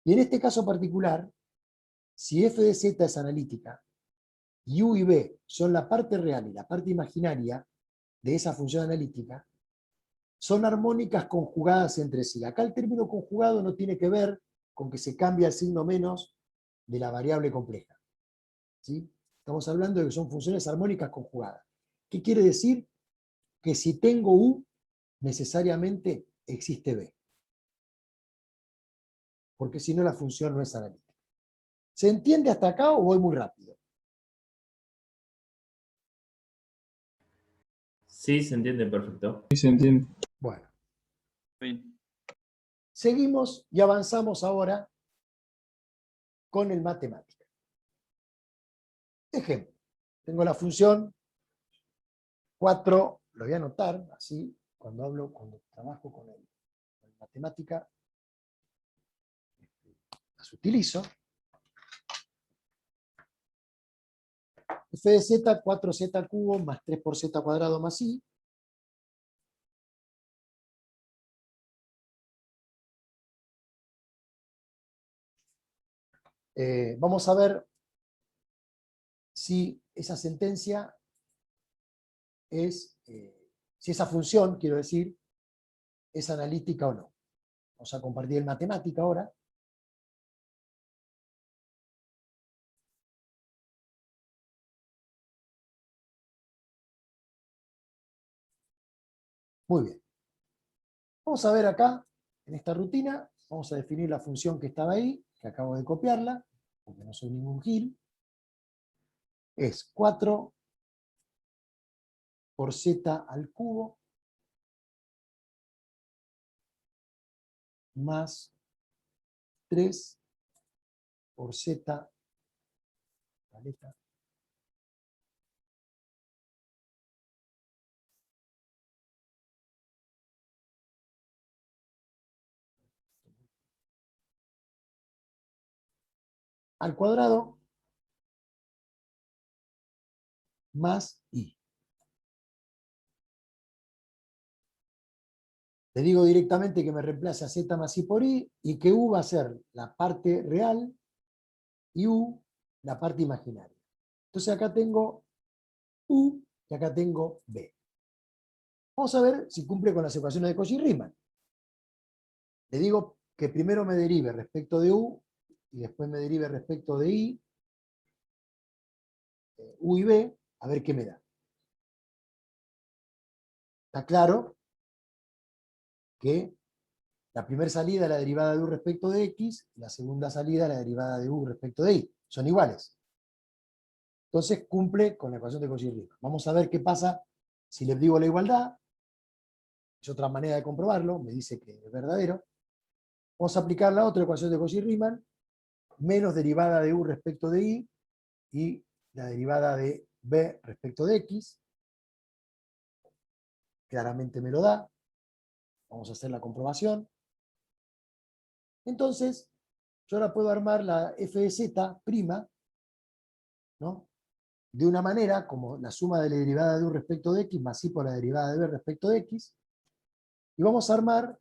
S1: Y en este caso particular, si f de z es analítica, y U y B son la parte real y la parte imaginaria de esa función analítica, son armónicas conjugadas entre sí. Acá el término conjugado no tiene que ver con que se cambia el signo menos de la variable compleja. ¿Sí? Estamos hablando de que son funciones armónicas conjugadas. ¿Qué quiere decir? Que si tengo U, necesariamente existe B. Porque si no, la función no es analítica. ¿Se entiende hasta acá o voy muy rápido?
S7: Sí, se entiende perfecto.
S4: Sí, se entiende.
S1: Bueno,
S3: Fin.
S1: seguimos y avanzamos ahora con el matemática. Ejemplo, tengo la función 4, lo voy a anotar, así, cuando trabajo con matemática, las utilizo. F de z, 4z cubo más 3 por z cuadrado más i. Vamos a ver si esa sentencia es, si esa función, quiero decir, es analítica o no. Vamos a compartir el matemática ahora. Muy bien. Vamos a ver acá, en esta rutina, vamos a definir la función que estaba ahí, que acabo de copiarla, porque no soy ningún gil. Es 4 por z al cubo más 3 por z al cuadrado más i. Le digo directamente que me reemplace a z más i por i y que u va a ser la parte real y u la parte imaginaria. Entonces acá tengo u y acá tengo b. Vamos a ver si cumple con las ecuaciones de Cauchy-Riemann. Le digo que primero me derive respecto de u y después me derive respecto de i, u y b, a ver qué me da. Está claro que la primera salida es la derivada de u respecto de x, y la segunda salida es la derivada de u respecto de y. Son iguales. Entonces cumple con la ecuación de Cauchy-Riemann. Vamos a ver qué pasa si les digo la igualdad. Es otra manera de comprobarlo, me dice que es verdadero. Vamos a aplicar la otra ecuación de Cauchy-Riemann, menos derivada de u respecto de y la derivada de b respecto de x. claramente me lo da. Vamos a hacer la comprobación. Entonces, yo ahora puedo armar la f de z prima, ¿no? De una manera como la suma de la derivada de u respecto de x más i por la derivada de b respecto de x. Y vamos a armar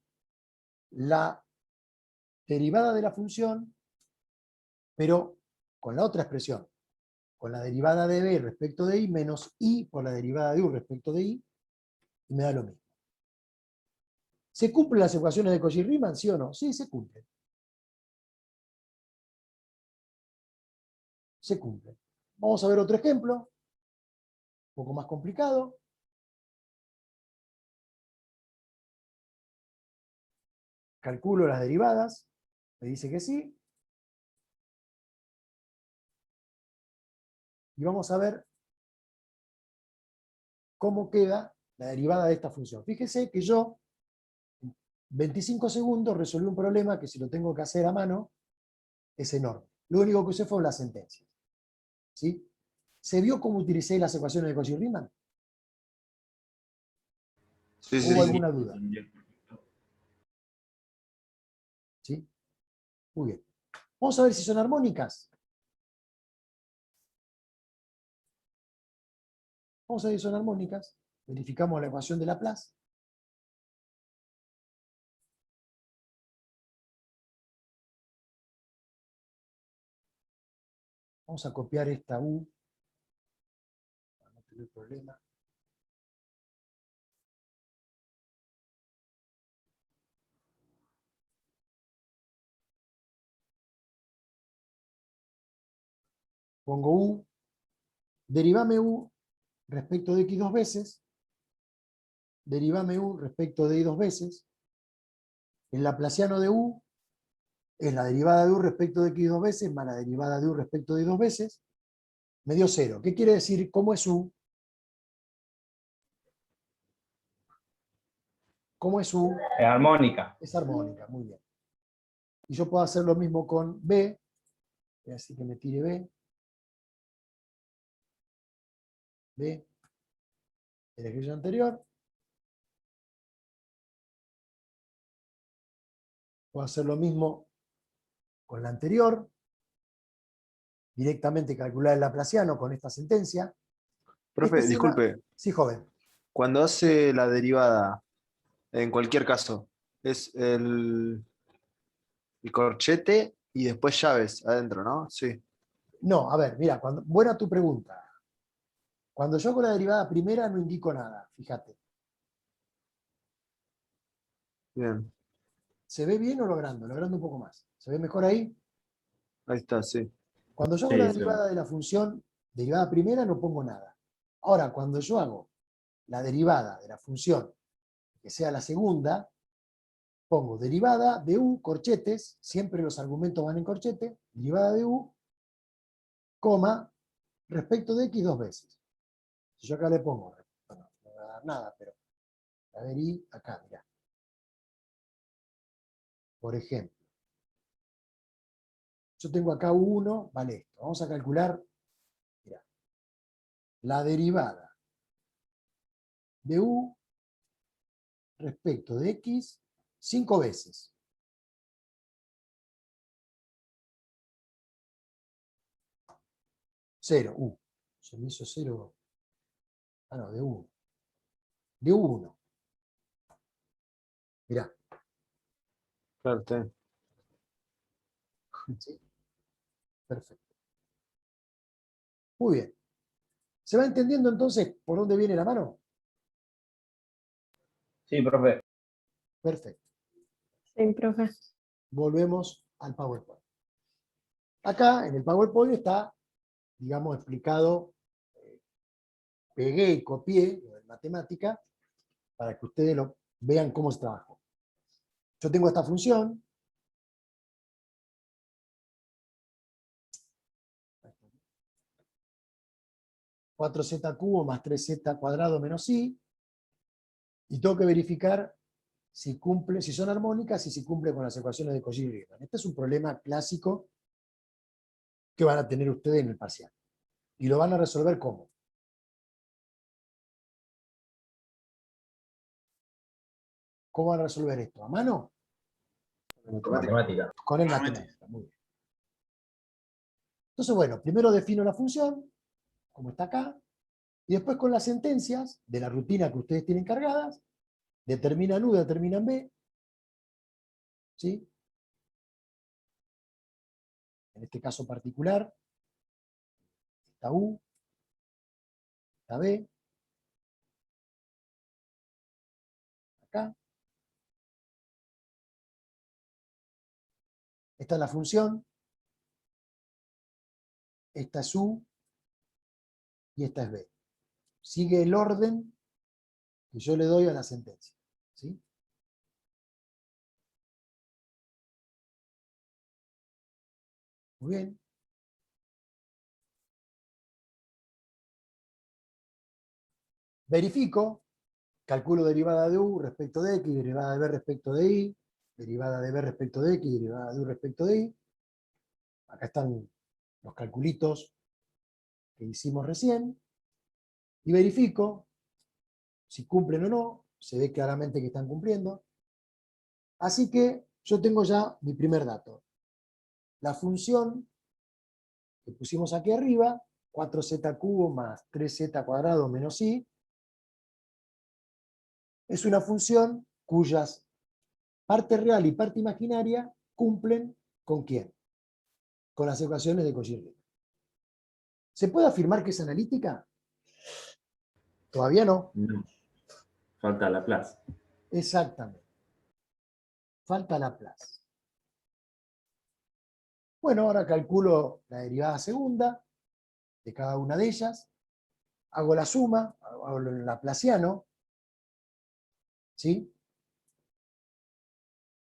S1: la derivada de la función, pero con la otra expresión, con la derivada de b respecto de i menos i por la derivada de u respecto de i, y me da lo mismo. ¿Se cumplen las ecuaciones de Cauchy-Riemann, sí o no? Sí, se cumplen. Se cumplen. Vamos a ver otro ejemplo, un poco más complicado. Calculo las derivadas, me dice que sí. Y vamos a ver cómo queda la derivada de esta función. Fíjese que yo, en 25 segundos, resolví un problema que si lo tengo que hacer a mano, es enorme. Lo único que usé fue la sentencia. ¿Sí? ¿Se vio cómo utilicé las ecuaciones de Cauchy-Riemann?
S2: Sí,
S1: ¿Hubo
S2: sí.
S1: alguna duda? ¿Sí? Muy bien. Vamos a ver si son armónicas. Vamos a ver si son armónicas. Verificamos la ecuación de Laplace. Vamos a copiar esta U para no tener problema. Pongo U, derivame U respecto de X dos veces, derivame U respecto de Y dos veces. El laplaciano de U es la derivada de U respecto de X dos veces más la derivada de U respecto de Y dos veces. Me dio 0. ¿Qué quiere decir? ¿Cómo es U? ¿Cómo es U?
S3: Es armónica.
S1: Es armónica, muy bien. Y yo puedo hacer lo mismo con B. Voy a decir que me tire B. B. El ejercicio anterior. Puedo hacer lo mismo con la anterior. Directamente calcular el laplaciano con esta sentencia.
S2: Profe,
S1: Esta es una...
S2: disculpe,
S1: Sí, joven.
S2: cuando hace la derivada, en cualquier caso, es el corchete y después llaves adentro, ¿no? Sí.
S1: No, a ver, mira, buena tu pregunta. Cuando yo hago la derivada primera no indico nada, fíjate.
S2: Bien,
S1: ¿Se ve bien o lo agrando? Lo agrando un poco más. ¿Se ve mejor ahí?
S2: ahí está, sí.
S1: Cuando yo hago la
S7: Sí,
S1: derivada de la función derivada primera no pongo nada. Ahora, cuando yo hago la derivada de la función que sea la segunda, pongo derivada de u, corchetes, siempre los argumentos van en corchete, derivada de u, coma, respecto de x dos veces. Si yo acá le pongo, bueno, no me va a dar nada, pero a ver, y acá, mirá. Por ejemplo, yo tengo acá u1, vale esto. Vamos a calcular, mirá, la derivada de u respecto de x 5 veces. Cero, u. Se me hizo 0. Ah, no, de 1. De 1. Mirá.
S2: Claro, está bien.
S1: ¿Sí? Perfecto. Muy bien. ¿Se va entendiendo entonces por dónde viene la mano?
S3: Sí, profe.
S1: Perfecto.
S8: Sí, profe.
S1: Volvemos al PowerPoint. Acá en el PowerPoint está, digamos, explicado, pegué y copié lo de matemática para que ustedes lo vean cómo se trabajó. Yo tengo esta función. 4z cubo más 3z cuadrado menos i, y tengo que verificar si cumple, si son armónicas y si cumple con las ecuaciones de Cauchy-Riemann. Este es un problema clásico que van a tener ustedes en el parcial. Y lo van a resolver ¿cómo? ¿Cómo van a resolver esto? ¿A mano?
S3: Con matemática.
S1: Con el matemática. Muy bien. Entonces, bueno, primero defino la función, como está acá, y después con las sentencias de la rutina que ustedes tienen cargadas, determinan U, determinan B, ¿sí? En este caso particular, está U, está B, acá. Esta es la función, esta es U y esta es B. Sigue el orden que yo le doy a la sentencia, ¿sí? Muy bien. Verifico, calculo derivada de U respecto de X, derivada de B respecto de Y, derivada de B respecto de X, derivada de U respecto de Y. Acá están los calculitos que hicimos recién. Y verifico si cumplen o no. Se ve claramente que están cumpliendo. Así que yo tengo ya mi primer dato. La función que pusimos aquí arriba, 4z cubo más 3z cuadrado menos y, es una función cuyas parte real y parte imaginaria cumplen ¿con quién? Con las ecuaciones de Cauchy-Riemann. ¿Se puede afirmar que es analítica? Todavía no.
S7: No. Falta Laplace.
S1: Exactamente. Falta Laplace. Bueno, ahora calculo la derivada segunda de cada una de ellas. Hago la suma, hago el laplaciano, ¿sí?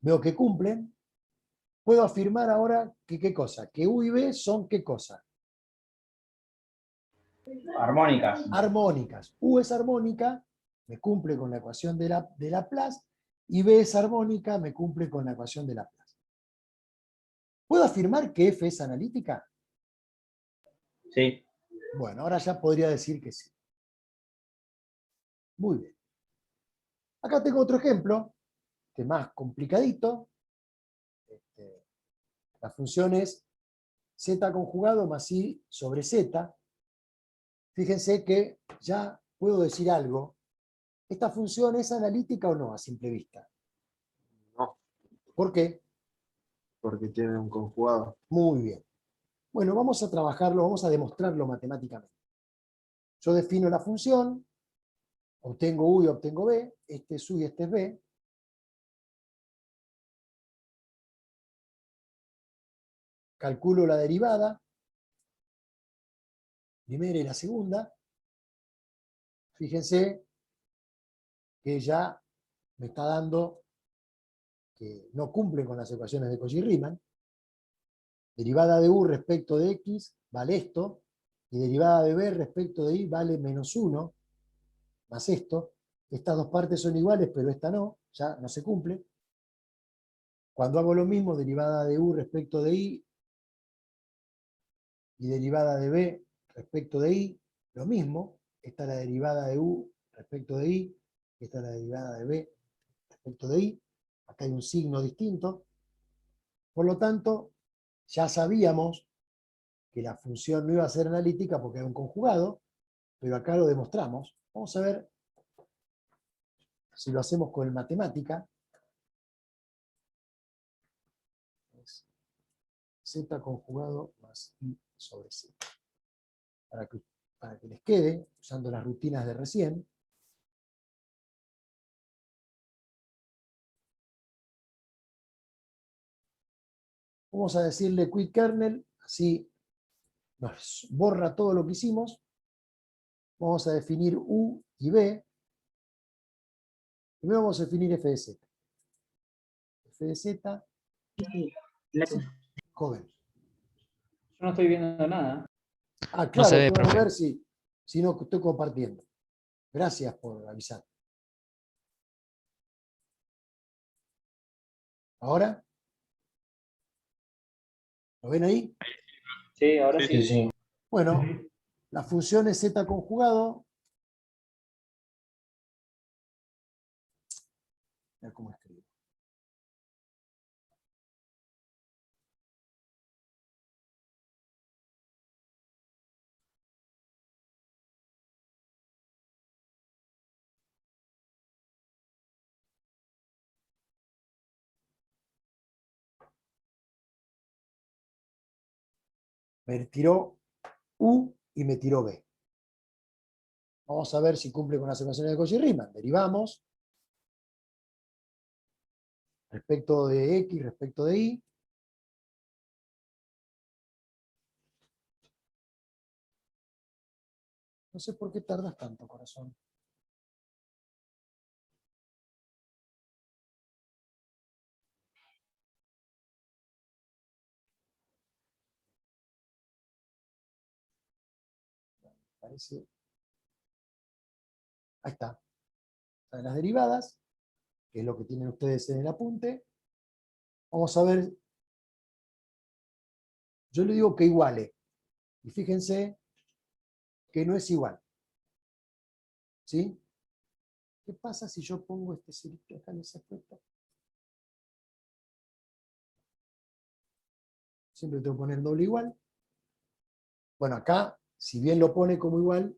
S1: Veo que cumplen. Puedo afirmar ahora que ¿qué cosa? Que U y B son ¿qué cosa?
S3: Armónicas.
S1: Armónicas. U es armónica, me cumple con la ecuación de Laplace, y B es armónica, me cumple con la ecuación de Laplace. ¿Puedo afirmar que F es analítica?
S3: Sí.
S1: Bueno, ahora ya podría decir que sí. Muy bien. Acá tengo otro ejemplo, que es más complicadito. La función es z conjugado más i sobre z. Fíjense que ya puedo decir algo. ¿Esta función es analítica o no a simple vista?
S2: No,
S1: ¿Por qué?
S2: porque tiene un conjugado.
S1: Muy bien. Bueno, vamos a trabajarlo, vamos a demostrarlo matemáticamente. Yo defino la función, obtengo U y obtengo B, este es U y este es B. Calculo la derivada, primera y la segunda. Fíjense que ya me está dando que no cumple con las ecuaciones de Cauchy-Riemann. Derivada de U respecto de X vale esto, y derivada de B respecto de Y vale menos 1, más esto. Estas dos partes son iguales, pero esta no, ya no se cumple. Cuando hago lo mismo, derivada de U respecto de Y y derivada de B respecto de Y, lo mismo. Esta es la derivada de U respecto de Y, esta es la derivada de B respecto de Y. Acá hay un signo distinto. Por lo tanto, ya sabíamos que la función no iba a ser analítica porque era un conjugado, pero acá lo demostramos. Vamos a ver si lo hacemos con el matemática. Es z conjugado más i sobre z. Para que les quede, usando las rutinas de recién. Vamos a decirle quit kernel, así nos borra todo lo que hicimos. Vamos a definir U y B. Primero vamos a definir f de z. F de z, joven.
S9: Yo no estoy viendo nada.
S1: Ah,
S5: No se
S1: claro,
S5: ve,
S1: podemos
S5: profe.
S1: ver si no estoy compartiendo. Gracias por avisar. ¿Ahora? ¿Lo ven ahí?
S9: Sí, ahora sí.
S1: Bueno, la función es z conjugado. ver cómo escribo. Me tiró U y me tiró B. Vamos a ver si cumple con las ecuaciones de Cauchy-Riemann. Derivamos respecto de X, respecto de Y. No sé por qué tardas tanto, corazón. Parece. Ahí está. En las derivadas, que es lo que tienen ustedes en el apunte. Vamos a ver. Yo le digo que iguale. Y fíjense que no es igual. ¿Sí? ¿Qué pasa si yo pongo este cerito acá en ese puesto? Siempre tengo que poner doble igual. Bueno, acá, si bien lo pone como igual,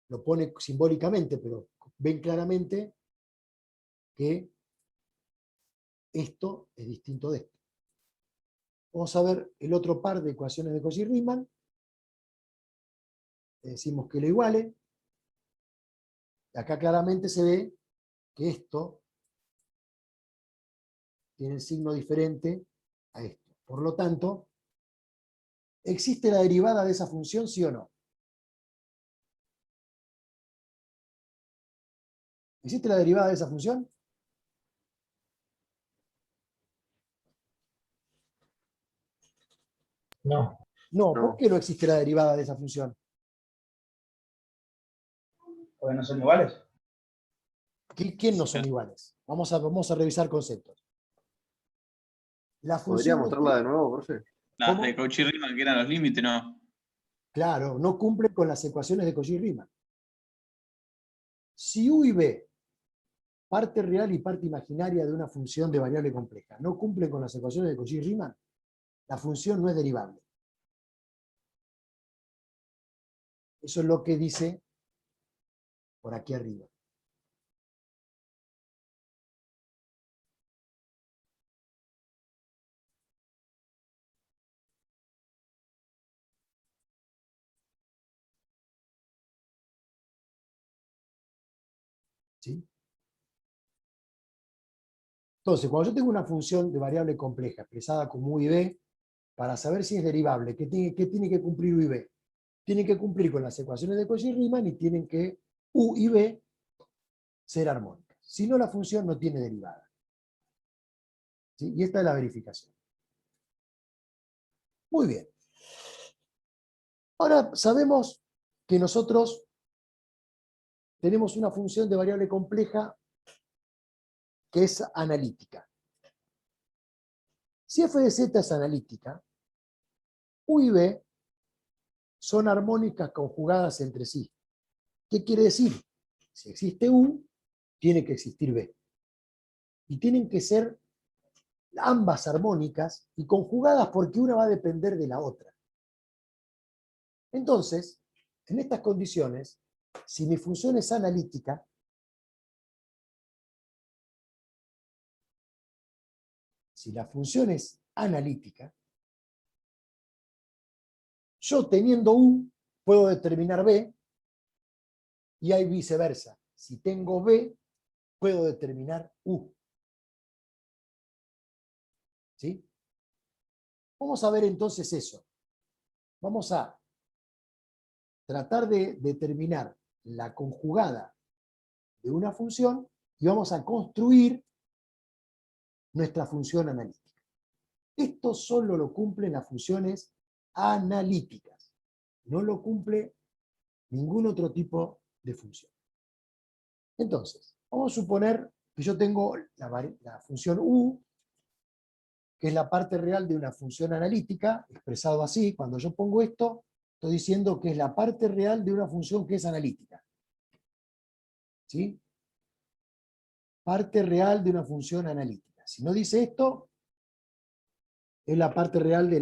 S1: lo pone simbólicamente, pero ven claramente que esto es distinto de esto. Vamos a ver el otro par de ecuaciones de Cauchy-Riemann. Le decimos que lo iguale. Acá claramente se ve que esto tiene el signo diferente a esto. Por lo tanto, ¿existe la derivada de esa función, sí o no? ¿Existe la derivada de esa función?
S6: No.
S1: No,
S7: No.
S1: ¿por qué no existe la derivada de esa función?
S3: Porque no son iguales.
S1: ¿Quién no son iguales? Vamos a revisar conceptos. La
S2: ¿Podría
S1: función no
S2: mostrarla de nuevo, profe?
S10: Las
S1: ¿Cómo?
S10: de Cauchy-Riemann, que eran los límites, ¿no?
S1: Claro, no cumple con las ecuaciones de Cauchy-Riemann. Si U y B, parte real y parte imaginaria de una función de variable compleja, no cumplen con las ecuaciones de Cauchy-Riemann, la función no es derivable. Eso es lo que dice por aquí arriba. ¿Sí? Entonces, cuando yo tengo una función de variable compleja expresada como U y B, para saber si es derivable, ¿qué tiene que cumplir U y B? Tienen que cumplir con las ecuaciones de Cauchy-Riemann y tienen que U y B ser armónicas. Si no, la función no tiene derivada. ¿Sí? Y esta es la verificación. Muy bien. Ahora sabemos que nosotros tenemos una función de variable compleja que es analítica. Si f de z es analítica, U y B son armónicas conjugadas entre sí. ¿Qué quiere decir? Si existe U, tiene que existir B. Y tienen que ser ambas armónicas y conjugadas porque una va a depender de la otra. Entonces, en estas condiciones, si mi función es analítica, si la función es analítica, yo teniendo U puedo determinar B y hay viceversa. Si tengo B, puedo determinar U. ¿Sí? Vamos a ver entonces eso. Vamos a tratar de determinar la conjugada de una función y vamos a construir nuestra función analítica. Esto solo lo cumplen las funciones analíticas. No lo cumple ningún otro tipo de función. Entonces, vamos a suponer que yo tengo la función U, que es la parte real de una función analítica, expresado así. Cuando yo pongo esto, estoy diciendo que es la parte real de una función que es analítica. ¿Sí? parte real de una función analítica. Si no dice esto, es la parte real de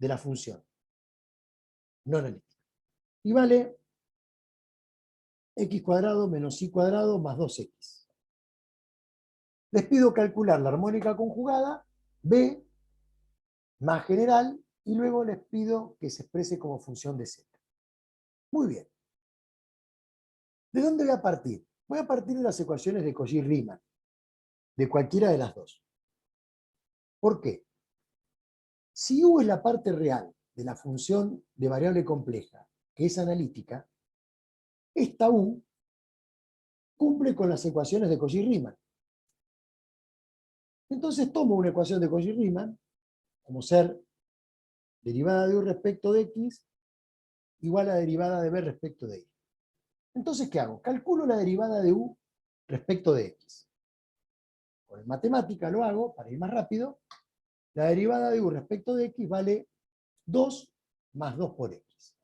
S1: la función no analítica. Y vale x cuadrado menos y cuadrado más 2x. Les pido calcular la armónica conjugada, b, más general, y luego les pido que se exprese como función de z. Muy bien. ¿De dónde voy a partir? Voy a partir de las ecuaciones de Cauchy-Riemann, de cualquiera de las dos. ¿Por qué? Si u es la parte real de la función de variable compleja, que es analítica, esta u cumple con las ecuaciones de Cauchy-Riemann. Entonces tomo una ecuación de Cauchy-Riemann, como ser derivada de u respecto de x igual a derivada de b respecto de y. Entonces, ¿qué hago? Calculo la derivada de u respecto de x. Con matemática lo hago, para ir más rápido. La derivada de u respecto de x vale 2 más 2 por x.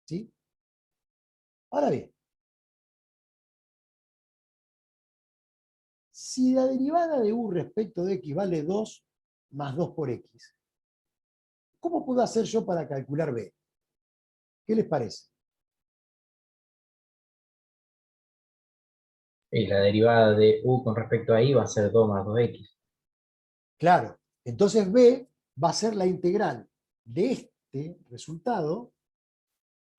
S1: ¿Sí? Ahora bien, si la derivada de u respecto de x vale 2 más 2 por x, ¿cómo puedo hacer yo para calcular b? ¿Qué les parece?
S11: Y la derivada de u con respecto a y va a ser 2 más 2x.
S1: Claro, entonces b va a ser la integral de este resultado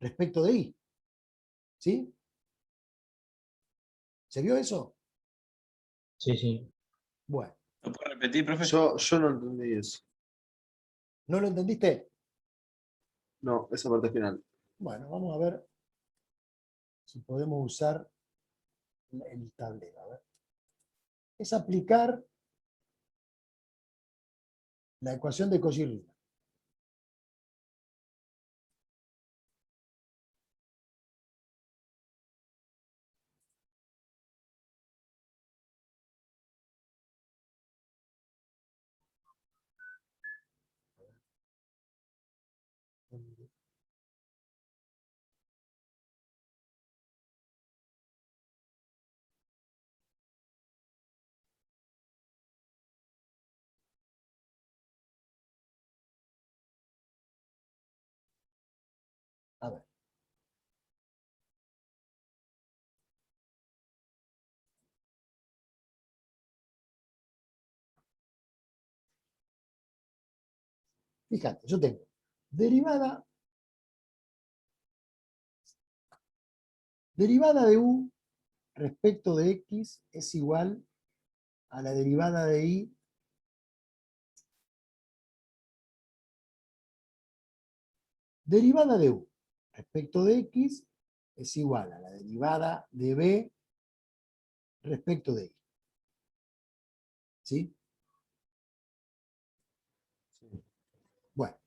S1: respecto de y. ¿Sí? ¿Se vio eso?
S11: Sí, sí.
S1: Bueno,
S10: ¿Lo puedo repetir, profe?
S2: Yo no entendí eso.
S1: ¿no lo entendiste?
S2: No, esa parte final.
S1: Bueno, vamos a ver si podemos usar el tablero. A ver. Es aplicar la ecuación de Cauchy-Riemann. A ver. Fíjate, yo tengo derivada de u respecto de x es igual a la derivada de y derivada de u respecto de x es igual a la derivada de b respecto de y. ¿Sí? Bueno.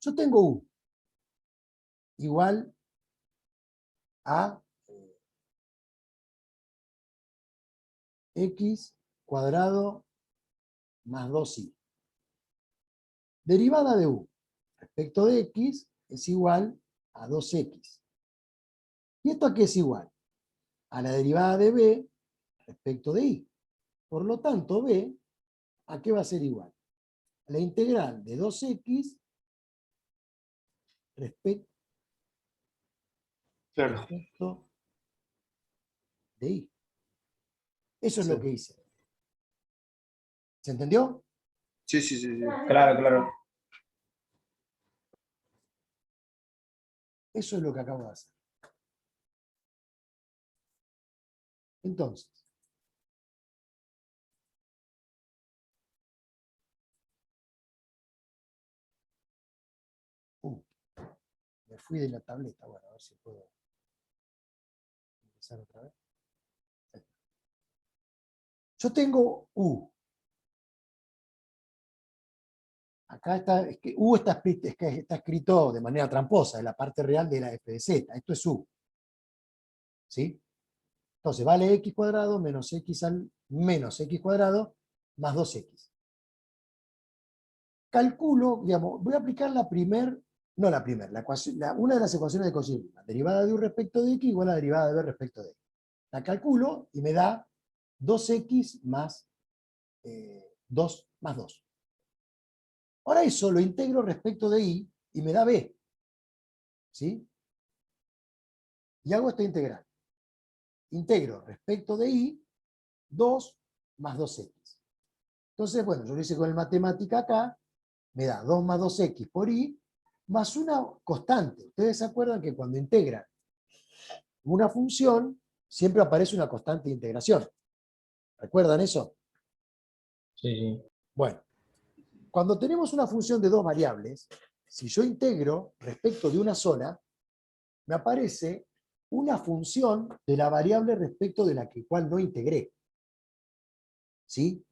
S1: Yo tengo u igual a x cuadrado más 2y. Derivada de u respecto de x es igual a 2x. ¿Y esto a qué es igual? A la derivada de b respecto de y. Por lo tanto, b, ¿a qué va a ser igual? A la integral de 2x respecto de y. Eso es lo que hice. ¿Se entendió?
S2: Sí, sí, sí, sí.
S3: Claro, claro.
S1: Eso es lo que acabo de hacer. Entonces, me fui de la tableta. Bueno, a ver si puedo empezar otra vez. Yo tengo u. Acá está, es que u está escrito de manera tramposa, en la parte real de la f de z. Esto es u. ¿Sí? Entonces vale x cuadrado menos x cuadrado más 2x. Calculo, digamos, voy a aplicar la primer No la primera, una de las ecuaciones de Cauchy-Riemann. Derivada de u respecto de x igual a la derivada de b respecto de x. La calculo y me da 2x más 2 más 2. Ahora eso lo integro respecto de y me da b. ¿Sí? Y hago esta integral. Integro respecto de y 2 más 2x. Entonces, bueno, yo lo hice con el matemática acá, me da 2 más 2x por y, más una constante. Ustedes se acuerdan que cuando integran una función, siempre aparece una constante de integración. ¿Recuerdan eso?
S11: Sí, sí.
S1: Bueno, cuando tenemos una función de dos variables, si yo integro respecto de una sola, me aparece una función de la variable respecto de la cual no integré. ¿Sí?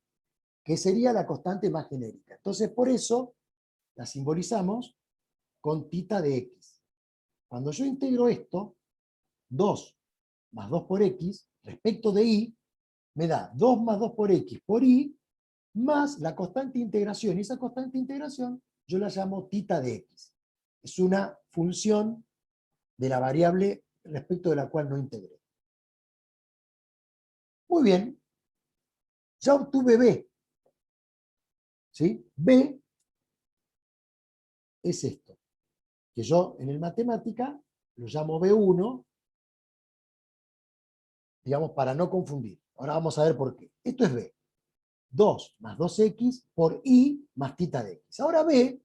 S1: Que sería la constante más genérica. Entonces, por eso la simbolizamos con tita de x. Cuando yo integro esto, 2 más 2 por x, respecto de y, me da 2 más 2 por x por y, más la constante de integración. Y esa constante de integración yo la llamo tita de x. Es una función de la variable respecto de la cual no integré. Muy bien. Ya obtuve b. ¿Sí? B es esto, que yo en el matemática lo llamo B1, digamos, para no confundir. Ahora vamos a ver por qué. Esto es B. 2 más 2x por y más tita de x. Ahora B,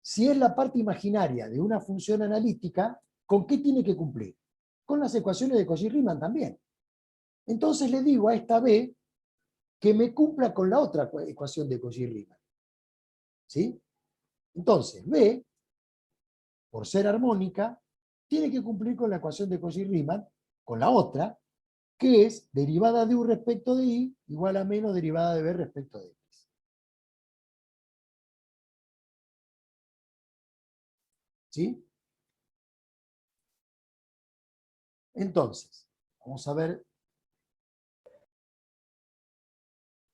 S1: si es la parte imaginaria de una función analítica, ¿con qué tiene que cumplir? Con las ecuaciones de Cauchy-Riemann también. Entonces le digo a esta B que me cumpla con la otra ecuación de Cauchy-Riemann. ¿Sí? Entonces, B, por ser armónica, tiene que cumplir con la ecuación de Cauchy-Riemann, con la otra, que es derivada de u respecto de y igual a menos derivada de b respecto de x. ¿Sí? Entonces, vamos a ver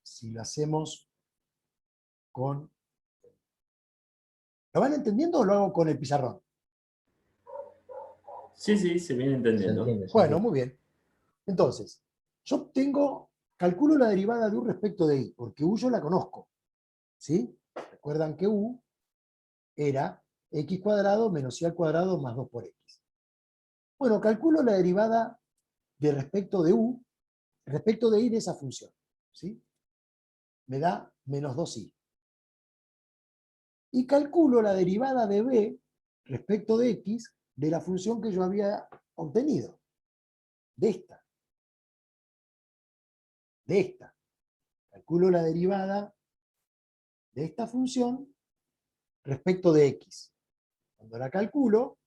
S1: si lo hacemos con... ¿Lo van entendiendo o lo hago con el pizarrón?
S7: Sí, sí, se viene
S11: Se
S7: entendiendo.
S11: entiende. Se
S1: Bueno,
S11: entiende.
S1: muy bien. Entonces, yo calculo la derivada de u respecto de y, porque u yo la conozco. ¿Sí? Recuerdan que u era x cuadrado menos y al cuadrado más 2 por x. Bueno, calculo la derivada de respecto de u, respecto de y de esa función. ¿Sí? Me da menos 2i. Y calculo la derivada de b respecto de x de la función que yo había obtenido. De esta. De esta. Calculo la derivada de esta función respecto de x. Cuando la calculo,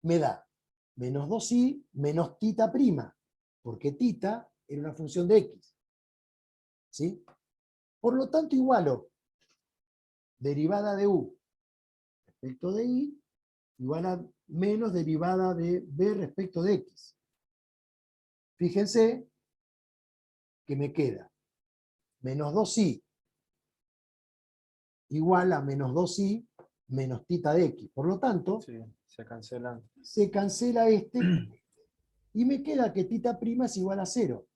S1: me da menos 2i menos tita prima, porque tita era una función de x. ¿Sí? Por lo tanto, igualo derivada de u respecto de y igual a menos derivada de b respecto de x. Fíjense que me queda menos 2i igual a menos 2i menos tita de x. Por lo tanto,
S2: Sí, se cancelan.
S1: se cancela este y me queda que tita prima es igual a 0.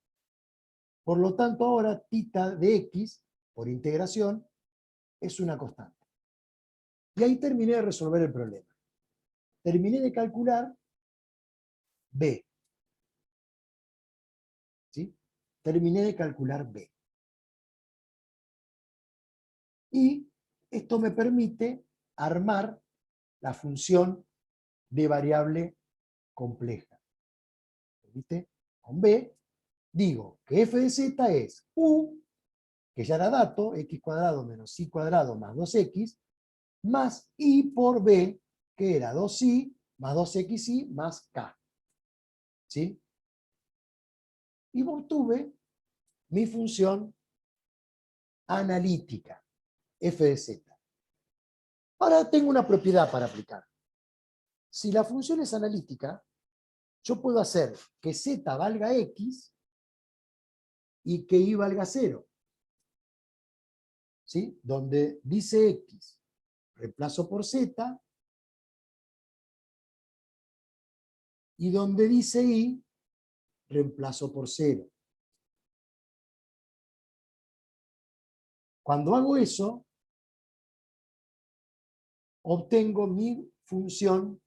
S1: Por lo tanto, ahora tita de x, por integración, es una constante. Y ahí terminé de resolver el problema. Terminé de calcular b. ¿Sí? Terminé de calcular b. Y esto me permite armar la función de variable compleja. ¿Viste? Con b, digo que f de z es u, que ya era dato, x cuadrado menos y cuadrado más 2x, más i por b, que era 2i más 2xi más k. ¿Sí? Y obtuve mi función analítica, f de z. Ahora tengo una propiedad para aplicar. Si la función es analítica, yo puedo hacer que z valga x y que y valga 0. ¿sí? Donde dice X, reemplazo por Z, y donde dice Y, reemplazo por 0. Cuando hago eso, obtengo mi función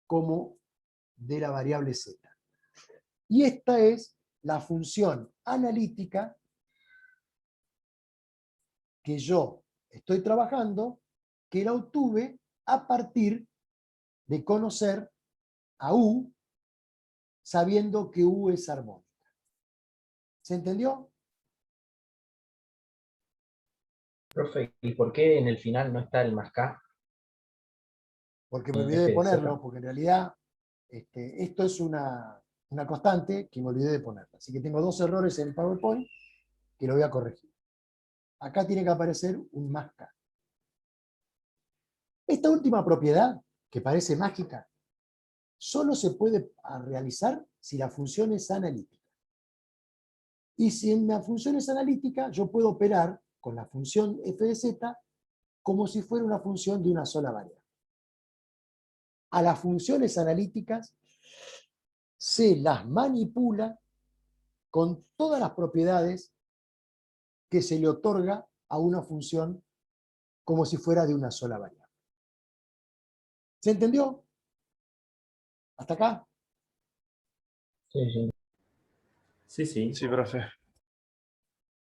S1: como de la variable Z. Y esta es la función analítica que yo estoy trabajando, que la obtuve a partir de conocer a U, sabiendo que U es armónica. ¿Se entendió?
S11: Profe, ¿y por qué en el final no está el más K?
S1: Porque me
S11: En
S1: olvidé de
S11: F de
S1: ponerlo,
S11: Z.
S1: porque en realidad esto es una constante que me olvidé de ponerla. Así que tengo 2 errores en el PowerPoint que lo voy a corregir. Acá tiene que aparecer un más K. Esta última propiedad, que parece mágica, solo se puede realizar si la función es analítica. Y si en la función es analítica, yo puedo operar con la función f de z como si fuera una función de una sola variable. A las funciones analíticas se las manipula con todas las propiedades que se le otorga a una función como si fuera de una sola variable. ¿Se entendió? ¿Hasta acá?
S11: Sí, sí.
S7: Sí, sí.
S2: Sí, profe.